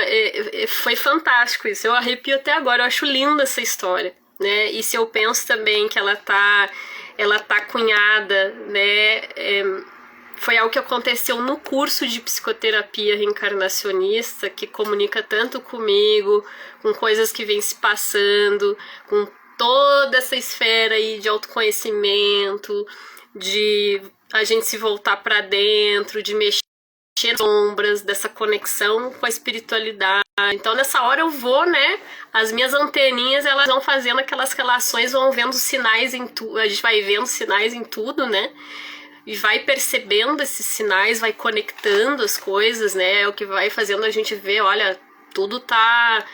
Foi fantástico isso. Eu arrepio até agora. Eu acho linda essa história, né? E se eu penso também que ela tá cunhada, né? Foi algo que aconteceu no curso de psicoterapia reencarnacionista, que comunica tanto comigo, com coisas que vêm se passando, com toda essa esfera aí de autoconhecimento, de a gente se voltar para dentro, de mexer nas sombras, dessa conexão com a espiritualidade. Então nessa hora eu vou, né, as minhas anteninhas elas vão fazendo aquelas relações, vão vendo sinais em tudo, a gente vai vendo sinais em tudo, né, e vai percebendo esses sinais, vai conectando as coisas, né, é o que vai fazendo a gente ver, olha, tudo tá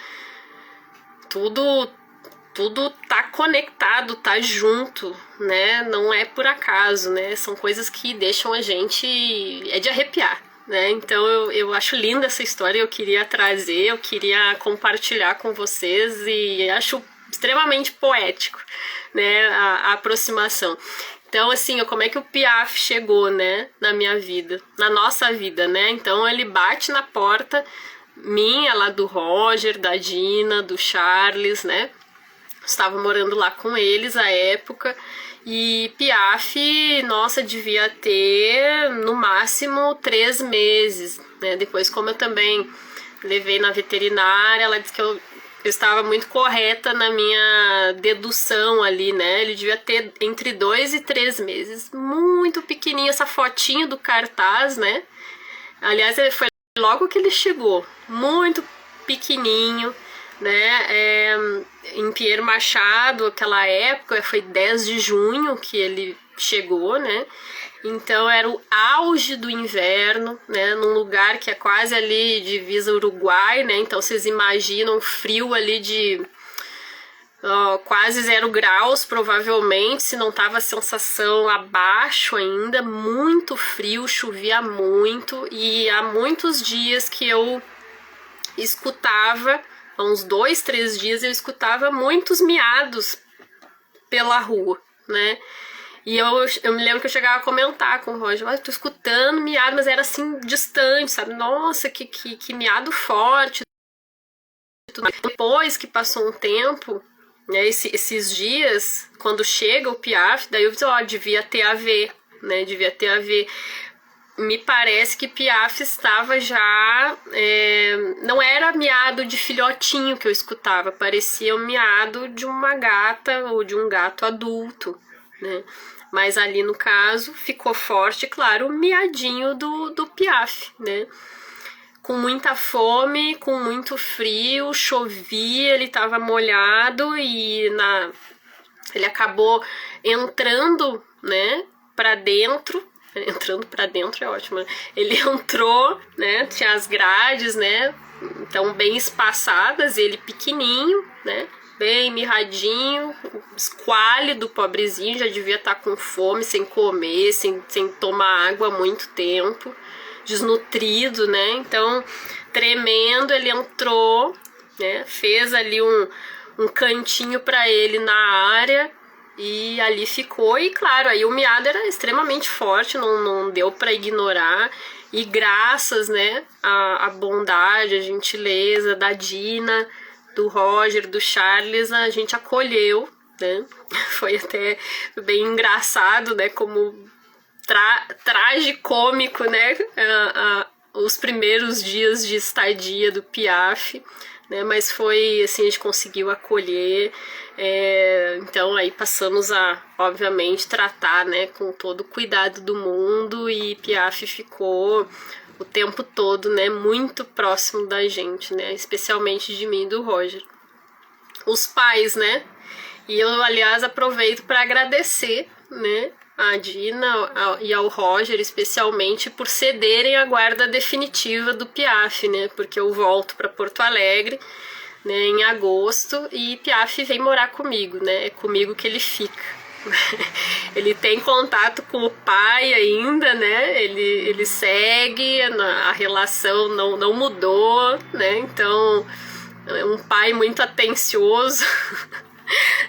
conectado, tá junto, né, não é por acaso, né, são coisas que deixam a gente, é de arrepiar. Né? Então eu acho linda essa história, eu queria trazer, eu queria compartilhar com vocês e acho extremamente poético, né, a aproximação. Então assim, como é que o Piaf chegou, né, na minha vida, na nossa vida, né? Então ele bate na porta minha, lá do Roger, da Dina, do Charles, né? Estava morando lá com eles à época. E Piaf, nossa, devia ter no máximo 3 meses, né? Depois, como eu também levei na veterinária, ela disse que eu estava muito correta na minha dedução ali, né? Ele devia ter entre 2 e 3 meses. Muito pequenininho, essa fotinha do cartaz, né? Aliás, foi logo que ele chegou, muito pequenininho, né? Em Pierre Machado, aquela época, foi 10 de junho que ele chegou, né? Então era o auge do inverno, né? Num lugar que é quase ali divisa Uruguai, né? Então vocês imaginam frio ali de quase 0 graus, provavelmente, se não tava a sensação abaixo ainda, muito frio, chovia muito, e há muitos dias que eu escutava, há uns 2, 3 dias eu escutava muitos miados pela rua, né? E eu me lembro que eu chegava a comentar com o Roger, tô escutando miado, mas era assim, distante, sabe? Nossa, que miado forte. Depois que passou um tempo, né, esses dias, quando chega o Piaf, daí eu disse, devia ter a ver, né? Devia ter a ver. Me parece que Piaf estava já... não era miado de filhotinho que eu escutava, parecia o miado de uma gata ou de um gato adulto, né? Mas ali no caso ficou forte, claro, o miadinho do Piaf, né? Com muita fome, com muito frio, chovia, ele estava molhado e ele acabou entrando, né, para dentro. Entrando para dentro é ótimo, né? Ele entrou, né? Tinha as grades, né? Então bem espaçadas, ele pequenininho, né? Bem mirradinho, esquálido, pobrezinho, já devia estar com fome, sem comer, sem tomar água há muito tempo, desnutrido, né? Então, tremendo, ele entrou, né? Fez ali um cantinho para ele na área e ali ficou. E claro, aí o miado era extremamente forte, não deu para ignorar. E graças, né, à bondade, à gentileza da Dina, do Roger, do Charles, a gente acolheu, né? Foi até bem engraçado, né? Como tragicômico, né? Os primeiros dias de estadia do Piaf, né? Mas foi assim, a gente conseguiu acolher. Então aí passamos a, obviamente, tratar, né, com todo o cuidado do mundo, e Piaf ficou o tempo todo, né, muito próximo da gente, né, especialmente de mim e do Roger. Os pais, né, e eu, aliás, aproveito para agradecer, né, a Dina e ao Roger, especialmente, por cederem a guarda definitiva do Piaf, né, porque eu volto para Porto Alegre, né, em agosto, e Piaf vem morar comigo, né, é comigo que ele fica. Ele tem contato com o pai ainda, né? Ele segue, a relação não mudou, né? Então, é um pai muito atencioso,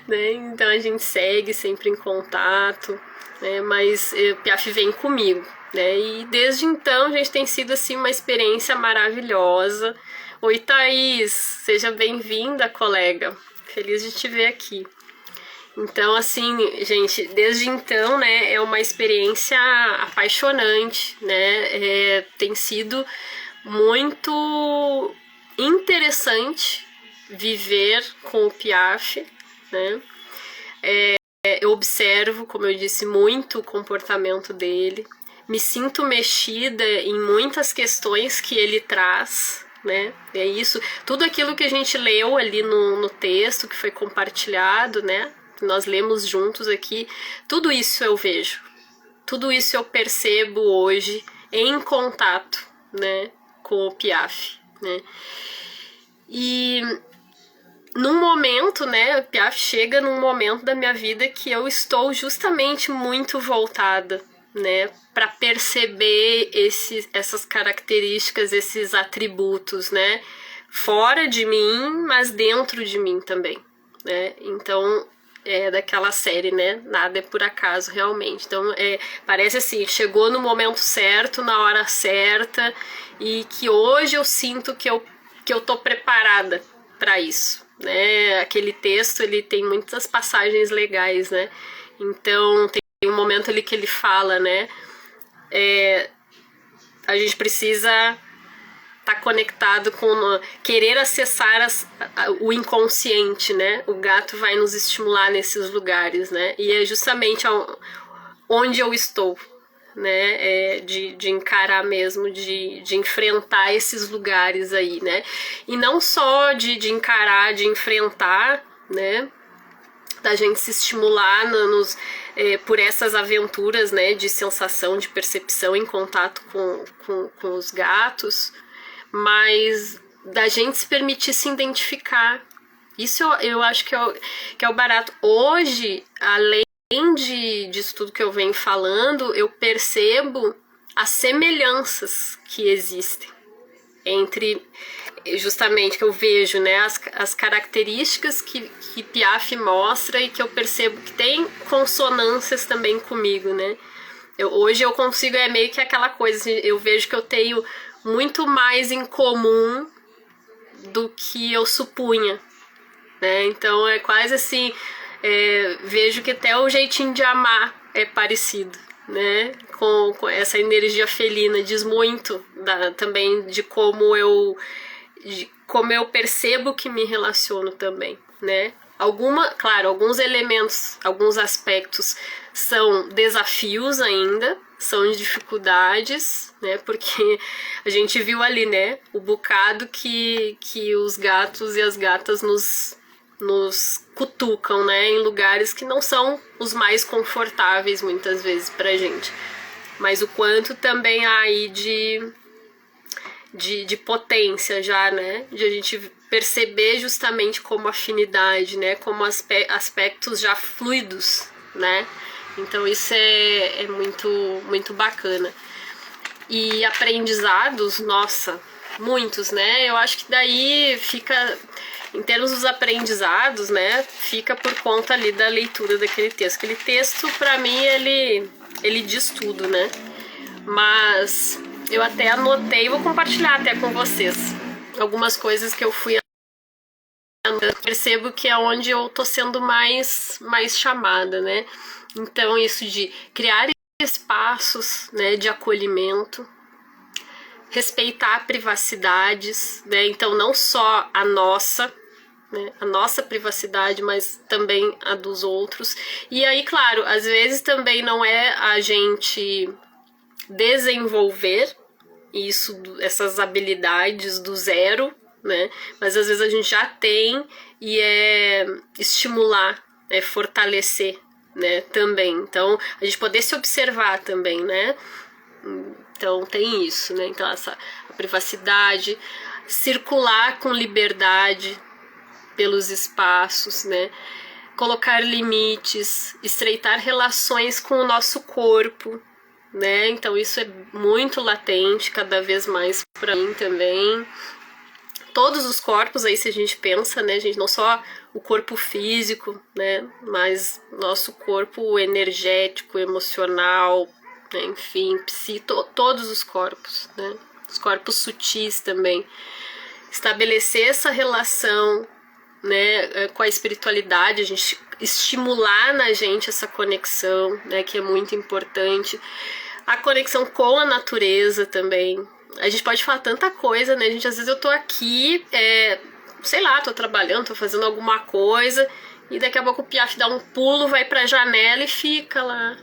né? Então a gente segue sempre em contato, né? Mas Piaf vem comigo, né? E desde então a gente tem sido assim uma experiência maravilhosa. Oi, Thaís, seja bem-vinda, colega. Feliz de te ver aqui. Então, assim, gente, desde então, né, é uma experiência apaixonante, né, tem sido muito interessante viver com o Piaf, né, eu observo, como eu disse, muito o comportamento dele, me sinto mexida em muitas questões que ele traz, né, é isso, tudo aquilo que a gente leu ali no texto, que foi compartilhado, né, nós lemos juntos aqui, tudo isso eu vejo, tudo isso eu percebo hoje em contato, né, com o Piaf, né, e num momento, né, o Piaf chega num momento da minha vida que eu estou justamente muito voltada, né, para perceber essas características, esses atributos, né, fora de mim, mas dentro de mim também, né, então daquela série, né? Nada é por acaso, realmente. Então, parece assim, chegou no momento certo, na hora certa, e que hoje eu sinto que eu tô preparada para isso, né? Aquele texto, ele tem muitas passagens legais, né? Então, tem um momento ali que ele fala, né? A gente precisa estar conectado com querer acessar o inconsciente, né? O gato vai nos estimular nesses lugares, né? E é justamente onde eu estou, né? De encarar mesmo, de enfrentar esses lugares aí, né? E não só de encarar, de enfrentar, né? Da gente se estimular por essas aventuras, né, de sensação, de percepção em contato com os gatos, mas da gente se permitir se identificar. Isso eu acho que é o barato. Hoje, além disso tudo que eu venho falando, eu percebo as semelhanças que existem entre, justamente, que eu vejo, né, as características que Piaget mostra e que eu percebo que tem consonâncias também comigo, né. Hoje eu consigo, meio que aquela coisa, assim, eu vejo que eu tenho muito mais em comum do que eu supunha, né, então é quase assim, vejo que até o jeitinho de amar é parecido, né, com essa energia felina, diz muito também de como eu percebo que me relaciono também, né. Claro, alguns elementos, alguns aspectos são desafios ainda, são dificuldades, né, porque a gente viu ali, né, o bocado que os gatos e as gatas nos cutucam, né, em lugares que não são os mais confortáveis muitas vezes pra gente, mas o quanto também há aí de potência já, né, de a gente perceber justamente como afinidade, né, como aspectos já fluidos, né, então isso é muito, muito bacana. E aprendizados, nossa, muitos, né, eu acho que daí fica, em termos dos aprendizados, né, fica por conta ali da leitura daquele texto. Aquele texto, pra mim, ele diz tudo, né, mas eu até anotei, vou compartilhar até com vocês algumas coisas que eu fui anotando. Percebo que é onde eu tô sendo mais chamada, né, então isso de criar espaços, né, de acolhimento, respeitar privacidades, né, então não só a nossa, né, a nossa privacidade, mas também a dos outros. E aí, claro, às vezes também não é a gente desenvolver essas habilidades do zero, né, mas às vezes a gente já tem e estimular, fortalecer, né, também. Então, a gente poder se observar também, né, então tem isso, né, então a privacidade, circular com liberdade pelos espaços, né, colocar limites, estreitar relações com o nosso corpo, né, então isso é muito latente cada vez mais para mim também. Todos os corpos aí, se a gente pensa, né, gente, não só o corpo físico, né, mas nosso corpo energético, emocional, né, enfim, todos os corpos, né, os corpos sutis também. Estabelecer essa relação, né, com a espiritualidade, a gente estimular na gente essa conexão, né, que é muito importante. A conexão com a natureza também. A gente pode falar tanta coisa, né, gente? Às vezes eu tô aqui, sei lá, tô trabalhando, tô fazendo alguma coisa, e daqui a pouco o Piaf dá um pulo, vai pra janela e fica lá,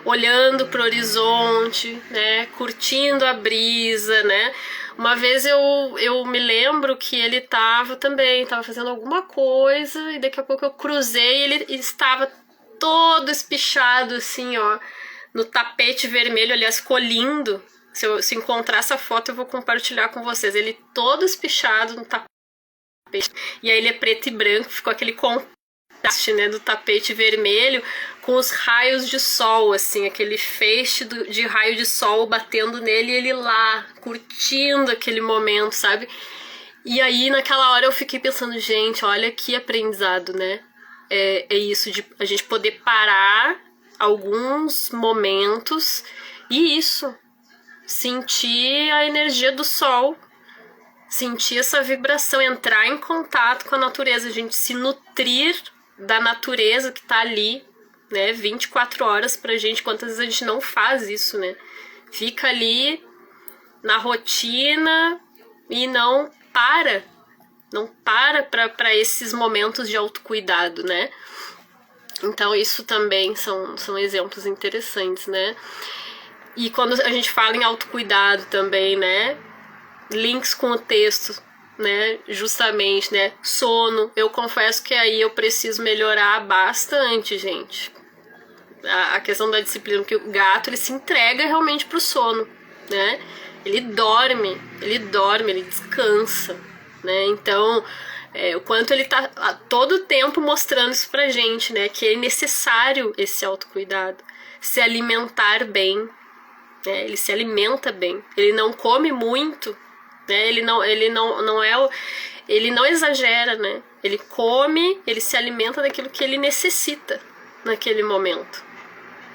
olhando pro horizonte, né, curtindo a brisa, né. Uma vez eu me lembro que ele tava fazendo alguma coisa, e daqui a pouco eu cruzei e ele estava todo espichado, assim, ó, no tapete vermelho. Aliás, ficou lindo. Se encontrar essa foto, eu vou compartilhar com vocês. Ele todo espichado no tapete. E aí ele é preto e branco, ficou aquele contraste, né, do tapete vermelho com os raios de sol, assim, aquele feixe de raio de sol batendo nele, e ele lá, curtindo aquele momento, sabe? E aí, naquela hora, eu fiquei pensando, gente, olha que aprendizado, né? É isso, de a gente poder parar alguns momentos e sentir a energia do sol, sentir essa vibração, entrar em contato com a natureza, a gente se nutrir da natureza que tá ali, né, 24 horas pra gente. Quantas vezes a gente não faz isso, né? Fica ali na rotina e não para esses momentos de autocuidado, né? Então isso também são exemplos interessantes, né? E quando a gente fala em autocuidado também, né? Links com o texto, né? Justamente, né? Sono. Eu confesso que aí eu preciso melhorar bastante, gente. A questão da disciplina, porque o gato, ele se entrega realmente pro sono, né? Ele dorme, ele descansa, né? Então, o quanto ele tá a todo tempo mostrando isso pra gente, né? Que é necessário esse autocuidado. Se alimentar bem, né? Ele se alimenta bem. Ele não come muito, né? Ele não exagera, né? Ele come, ele se alimenta daquilo que ele necessita naquele momento.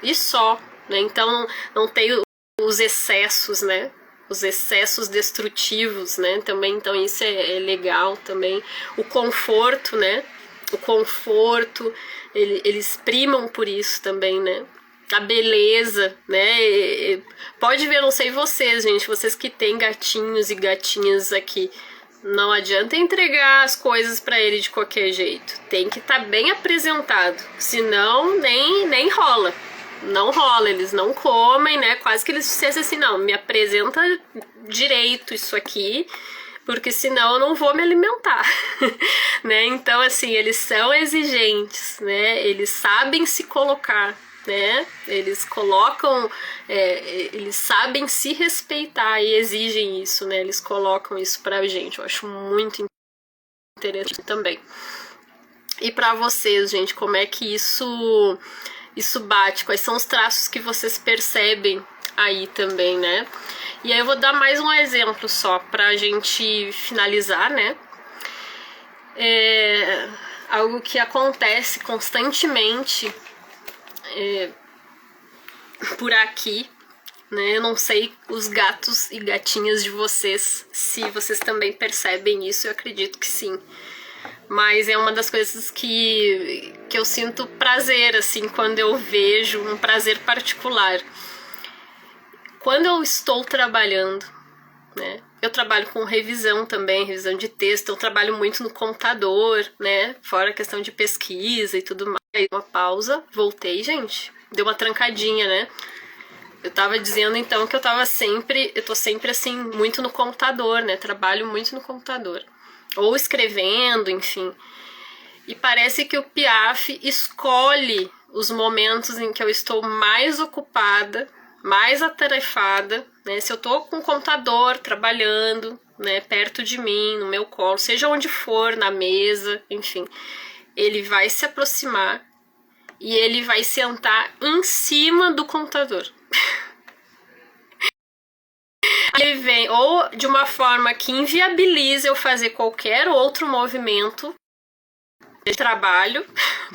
E só, né? Então não tem os excessos, né? Os excessos destrutivos, né? Também, então isso é legal também. O conforto, né? O conforto, eles primam por isso também, né? A beleza, né? Pode ver, não sei vocês, gente, vocês que têm gatinhos e gatinhas aqui, não adianta entregar as coisas pra ele de qualquer jeito. Tem que estar bem apresentado, senão nem rola. Não rola, eles não comem, né? Quase que eles dissessem assim, não, me apresenta direito isso aqui, porque senão eu não vou me alimentar, né? Então, assim, eles são exigentes, né? Eles sabem se colocar, né? Eles colocam, eles sabem se respeitar e exigem isso, né? Eles colocam isso pra gente. Eu acho muito interessante também. E pra vocês, gente, como é que isso bate? Quais são os traços que vocês percebem aí também, né? E aí eu vou dar mais um exemplo só pra gente finalizar, né? Algo que acontece constantemente por aqui, né? Eu não sei os gatos e gatinhas de vocês, se vocês também percebem isso, eu acredito que sim. Mas é uma das coisas que eu sinto prazer, assim, quando eu vejo, um prazer particular. Quando eu estou trabalhando, né? Eu trabalho com revisão também, revisão de texto, eu trabalho muito no computador, né? Fora a questão de pesquisa e tudo mais. Uma pausa, voltei, gente. Deu uma trancadinha, né? Eu tava dizendo, então, que eu tô sempre, assim, muito no computador, né? Trabalho muito no computador. Ou escrevendo, enfim. E parece que o Piaf escolhe os momentos em que eu estou mais ocupada, mais atarefada, né? Se eu tô com o computador trabalhando, né, perto de mim, no meu colo, seja onde for, na mesa, enfim, ele vai se aproximar e ele vai sentar em cima do computador. Ele vem ou de uma forma que inviabiliza eu fazer qualquer outro movimento de trabalho,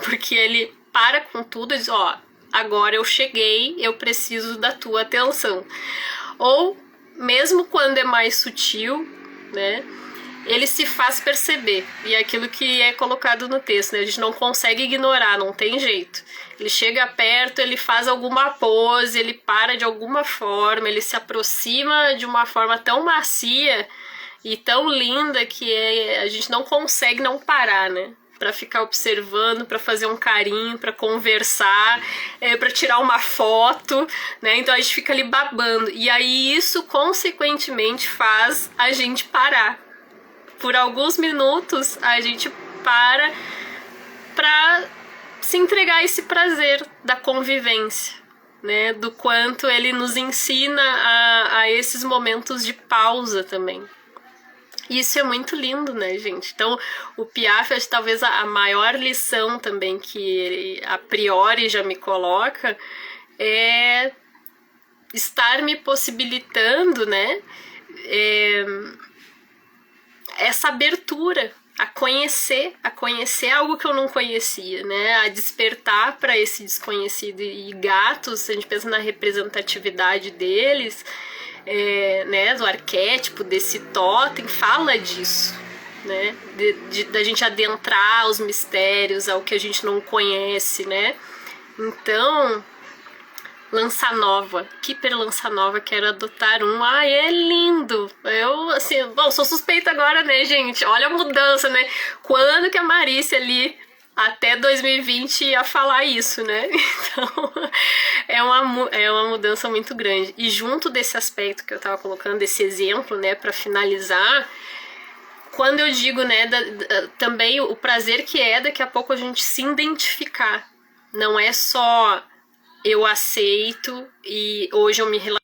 porque ele para com tudo e diz, ó, agora eu cheguei, eu preciso da tua atenção. Ou, mesmo quando é mais sutil, né, ele se faz perceber. E é aquilo que é colocado no texto, né, a gente não consegue ignorar, não tem jeito. Ele chega perto, ele faz alguma pose, ele para de alguma forma, ele se aproxima de uma forma tão macia e tão linda que a gente não consegue não parar, né? Para ficar observando, para fazer um carinho, para conversar, para tirar uma foto, né? Então a gente fica ali babando. E aí isso, consequentemente, faz a gente parar. Por alguns minutos, a gente para se entregar a esse prazer da convivência, né? Do quanto ele nos ensina a esses momentos de pausa também. E isso é muito lindo, né, gente? Então, o Piaf, acho, talvez a maior lição também que ele, a priori, já me coloca é estar me possibilitando, né, essa abertura a conhecer algo que eu não conhecia, né, a despertar para esse desconhecido. E gatos, se a gente pensa na representatividade deles, né, do arquétipo, desse totem, fala disso, né, da gente adentrar os mistérios, ao que a gente não conhece, né. Então, lança nova, Keeper lança nova, quero adotar um. Ai, é lindo. Eu, assim, bom, sou suspeita agora, né, gente? Olha a mudança, né? Quando que a Marícia ali, até 2020, ia falar isso, né? Então, é uma mudança muito grande. E junto desse aspecto que eu tava colocando, desse exemplo, né, pra finalizar, quando eu digo, né, também o prazer que é daqui a pouco a gente se identificar. Não é só eu aceito e hoje eu me relaciono,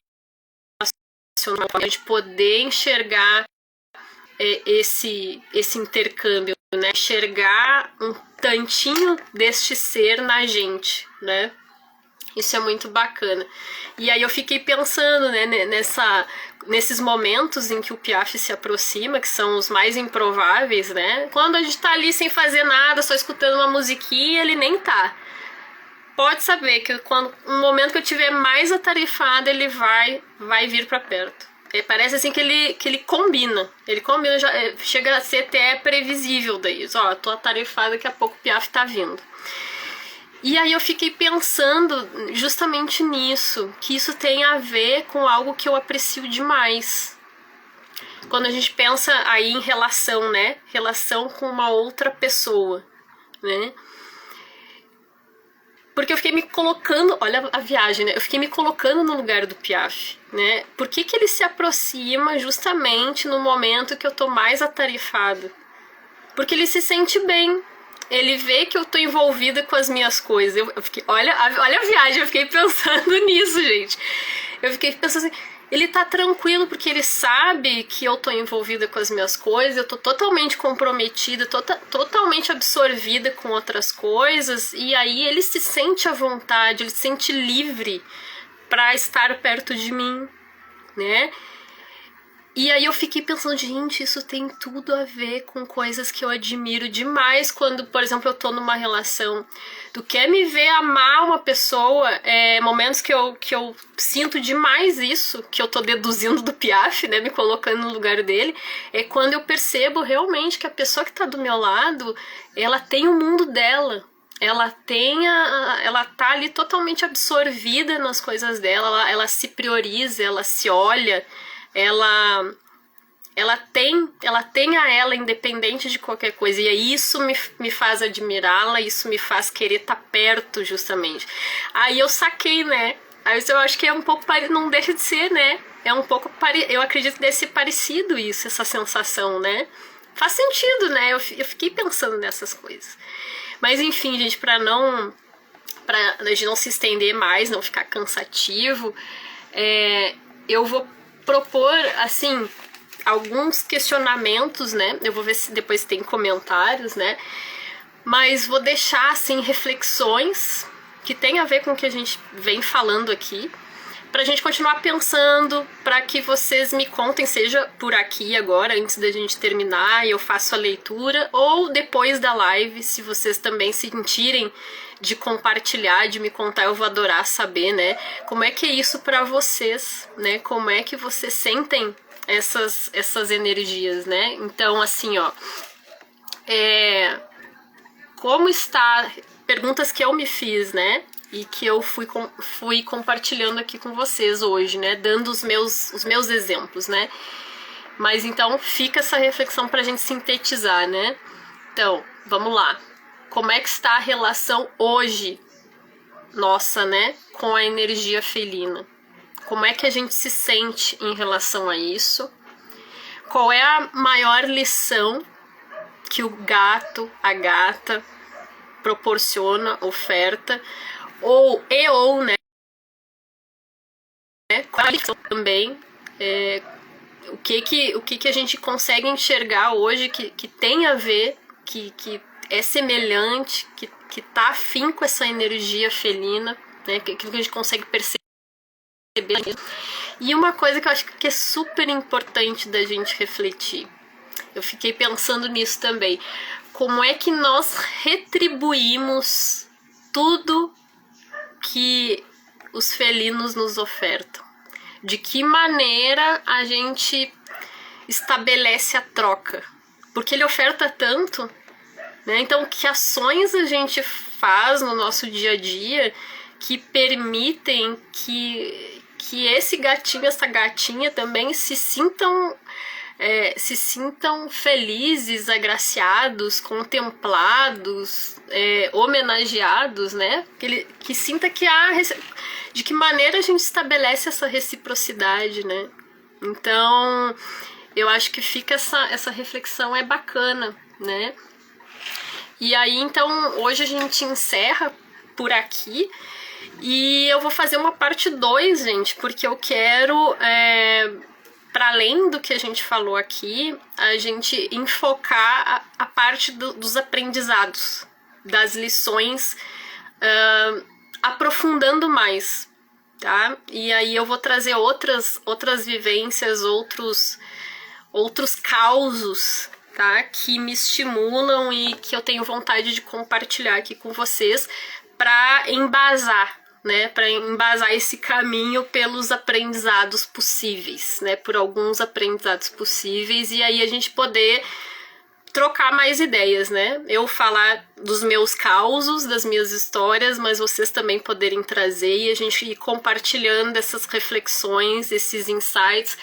a gente poder enxergar esse intercâmbio, né? Enxergar um tantinho deste ser na gente, né? Isso é muito bacana. E aí eu fiquei pensando, né, nesses momentos em que o Piaf se aproxima, que são os mais improváveis, né? Quando a gente tá ali sem fazer nada, só escutando uma musiquinha, ele nem tá. Pode saber que no momento que eu tiver mais atarefada, ele vai vir pra perto. Parece assim que ele combina. Ele combina, já chega a ser até previsível daí. Ó, tô atarefada, daqui a pouco o Piaf tá vindo. E aí eu fiquei pensando justamente nisso, que isso tem a ver com algo que eu aprecio demais. Quando a gente pensa aí em relação, né? Relação com uma outra pessoa, né? Porque eu fiquei me colocando, olha a viagem, né? Eu fiquei me colocando no lugar do Piaf, né? Por que ele se aproxima justamente no momento que eu tô mais atarefada? Porque ele se sente bem. Ele vê que eu tô envolvida com as minhas coisas. Eu fiquei, olha a viagem, eu fiquei pensando nisso, gente. Eu fiquei pensando assim, ele tá tranquilo porque ele sabe que eu tô envolvida com as minhas coisas, eu tô totalmente comprometida, totalmente absorvida com outras coisas, e aí ele se sente à vontade, ele se sente livre pra estar perto de mim, né? E aí eu fiquei pensando, gente, isso tem tudo a ver com coisas que eu admiro demais quando, por exemplo, eu tô numa relação. Tu quer me ver amar uma pessoa, momentos que eu sinto demais isso, que eu tô deduzindo do Piaf, né, me colocando no lugar dele, é quando eu percebo realmente que a pessoa que tá do meu lado, ela tem o mundo dela. Ela tá ali totalmente absorvida nas coisas dela, ela se prioriza, ela se olha, ela tem a ela independente de qualquer coisa, e aí isso me faz admirá-la, isso me faz querer estar perto justamente. Aí eu saquei, né? Aí eu acho que é um pouco, não deixa de ser, né? É um pouco, eu acredito que deve ser parecido isso, essa sensação, né? Faz sentido, né? Eu fiquei pensando nessas coisas. Mas enfim, gente, pra a gente não se estender mais, não ficar cansativo, eu vou propor, assim, alguns questionamentos, né? Eu vou ver se depois tem comentários, né? Mas vou deixar, assim, reflexões que tem a ver com o que a gente vem falando aqui, pra gente continuar pensando, pra que vocês me contem, seja por aqui agora, antes da gente terminar, e eu faço a leitura, ou depois da live, se vocês também sentirem de compartilhar, de me contar, eu vou adorar saber, né? Como é que é isso pra vocês, né? Como é que vocês sentem essas energias, né? Então, assim, ó, como está... Perguntas que eu me fiz, né? E que eu fui compartilhando aqui com vocês hoje, né? Dando os meus exemplos, né? Mas então fica essa reflexão pra gente sintetizar, né? Então, vamos lá. Como é que está a relação hoje, nossa, né? Com a energia felina? Como é que a gente se sente em relação a isso? Qual é a maior lição que o gato, a gata, proporciona, oferta? Ou, né? Qual é a lição também? O que a gente consegue enxergar hoje que tem a ver, que é semelhante, que tá afim com essa energia felina, né? Que a gente consegue perceber. E uma coisa que eu acho que é super importante da gente refletir, eu fiquei pensando nisso também, como é que nós retribuímos tudo que os felinos nos ofertam? de que maneira a gente estabelece a troca. Porque ele oferta tanto, né? Então, que ações a gente faz no nosso dia a dia que permitem que esse gatinho, essa gatinha também se sintam felizes, agraciados, contemplados, homenageados, né? Que sinta que de que maneira a gente estabelece essa reciprocidade, né? Então, eu acho que fica essa reflexão bacana, né? E aí, então, hoje a gente encerra por aqui e eu vou fazer uma parte 2, gente, porque eu quero, para além do que a gente falou aqui, a gente enfocar a parte dos aprendizados, das lições, aprofundando mais, tá? E aí eu vou trazer outras vivências, outros causos, tá? Que me estimulam e que eu tenho vontade de compartilhar aqui com vocês para embasar, né? Para embasar esse caminho pelos aprendizados possíveis, né? Por alguns aprendizados possíveis e aí a gente poder trocar mais ideias, né? Eu falar dos meus causos, das minhas histórias, mas vocês também poderem trazer e a gente ir compartilhando essas reflexões, esses insights,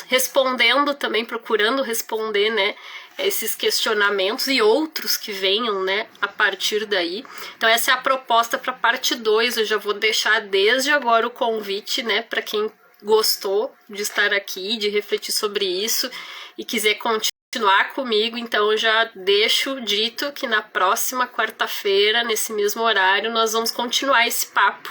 respondendo também, procurando responder, né? Esses questionamentos e outros que venham, né? A partir daí. Então essa é a proposta para parte 2. Eu já vou deixar desde agora o convite, né? Para quem gostou de estar aqui, de refletir sobre isso e quiser continuar comigo, então eu já deixo dito que na próxima quarta-feira, nesse mesmo horário, nós vamos continuar esse papo.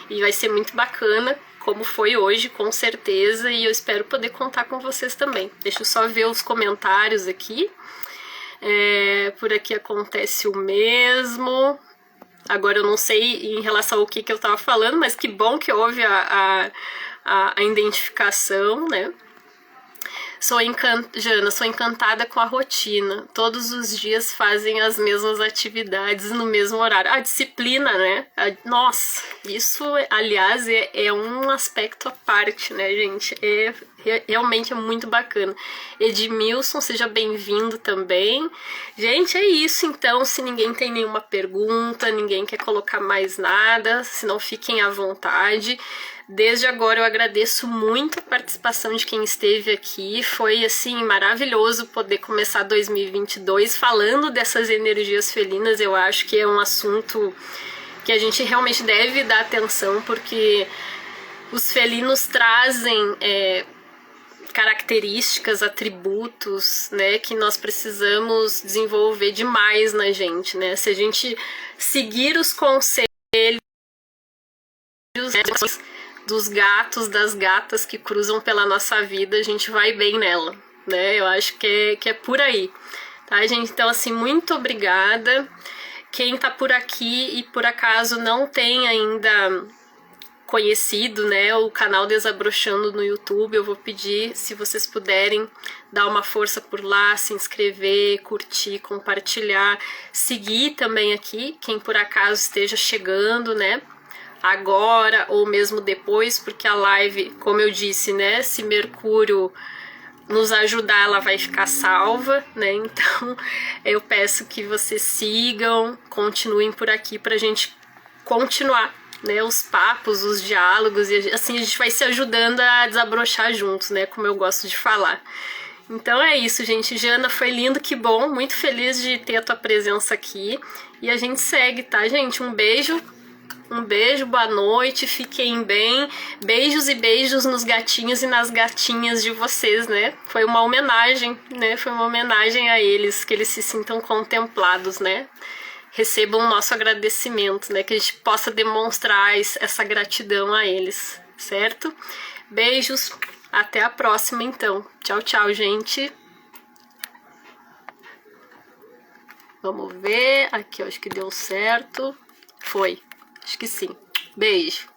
E vai ser muito bacana, como foi hoje, com certeza, e eu espero poder contar com vocês também. Deixa eu só ver os comentários aqui. Por aqui acontece o mesmo. Agora eu não sei em relação ao que eu estava falando, mas que bom que houve a identificação, né? Jana, sou encantada com a rotina. Todos os dias fazem as mesmas atividades no mesmo horário. A disciplina, né? Nossa, isso, aliás, é um aspecto à parte, né, gente? Realmente é muito bacana. Edmilson, seja bem-vindo também. Gente, é isso, então. Se ninguém tem nenhuma pergunta, ninguém quer colocar mais nada, se não, fiquem à vontade. Desde agora eu agradeço muito a participação de quem esteve aqui, foi assim maravilhoso poder começar 2022 falando dessas energias felinas. Eu acho que é um assunto que a gente realmente deve dar atenção, porque os felinos trazem características, atributos, né, que nós precisamos desenvolver demais na gente, né? Se a gente seguir os conselhos, né, dos gatos, das gatas que cruzam pela nossa vida, a gente vai bem nela, né? Eu acho que é por aí, tá, gente? Então, assim, muito obrigada. Quem tá por aqui e por acaso não tem ainda conhecido, né, o canal Desabrochando no YouTube, eu vou pedir, se vocês puderem, dar uma força por lá, se inscrever, curtir, compartilhar, seguir também aqui, quem por acaso esteja chegando, né, agora ou mesmo depois, porque a live, como eu disse, né, se Mercúrio nos ajudar, ela vai ficar salva, né? Então eu peço que vocês sigam, continuem por aqui pra gente continuar, né, os papos, os diálogos, e assim a gente vai se ajudando a desabrochar juntos, né, como eu gosto de falar. Então é isso, gente. Jana, foi lindo, que bom, muito feliz de ter a tua presença aqui, e a gente segue, tá, gente? Um beijo, boa noite, fiquem bem, beijos e beijos nos gatinhos e nas gatinhas de vocês, né? Foi uma homenagem, né? Foi uma homenagem a eles, que eles se sintam contemplados, né? Recebam o nosso agradecimento, né? Que a gente possa demonstrar essa gratidão a eles, certo? Beijos, até a próxima, então. Tchau, tchau, gente. Vamos ver, aqui eu acho que deu certo. Foi, acho que sim. Beijo.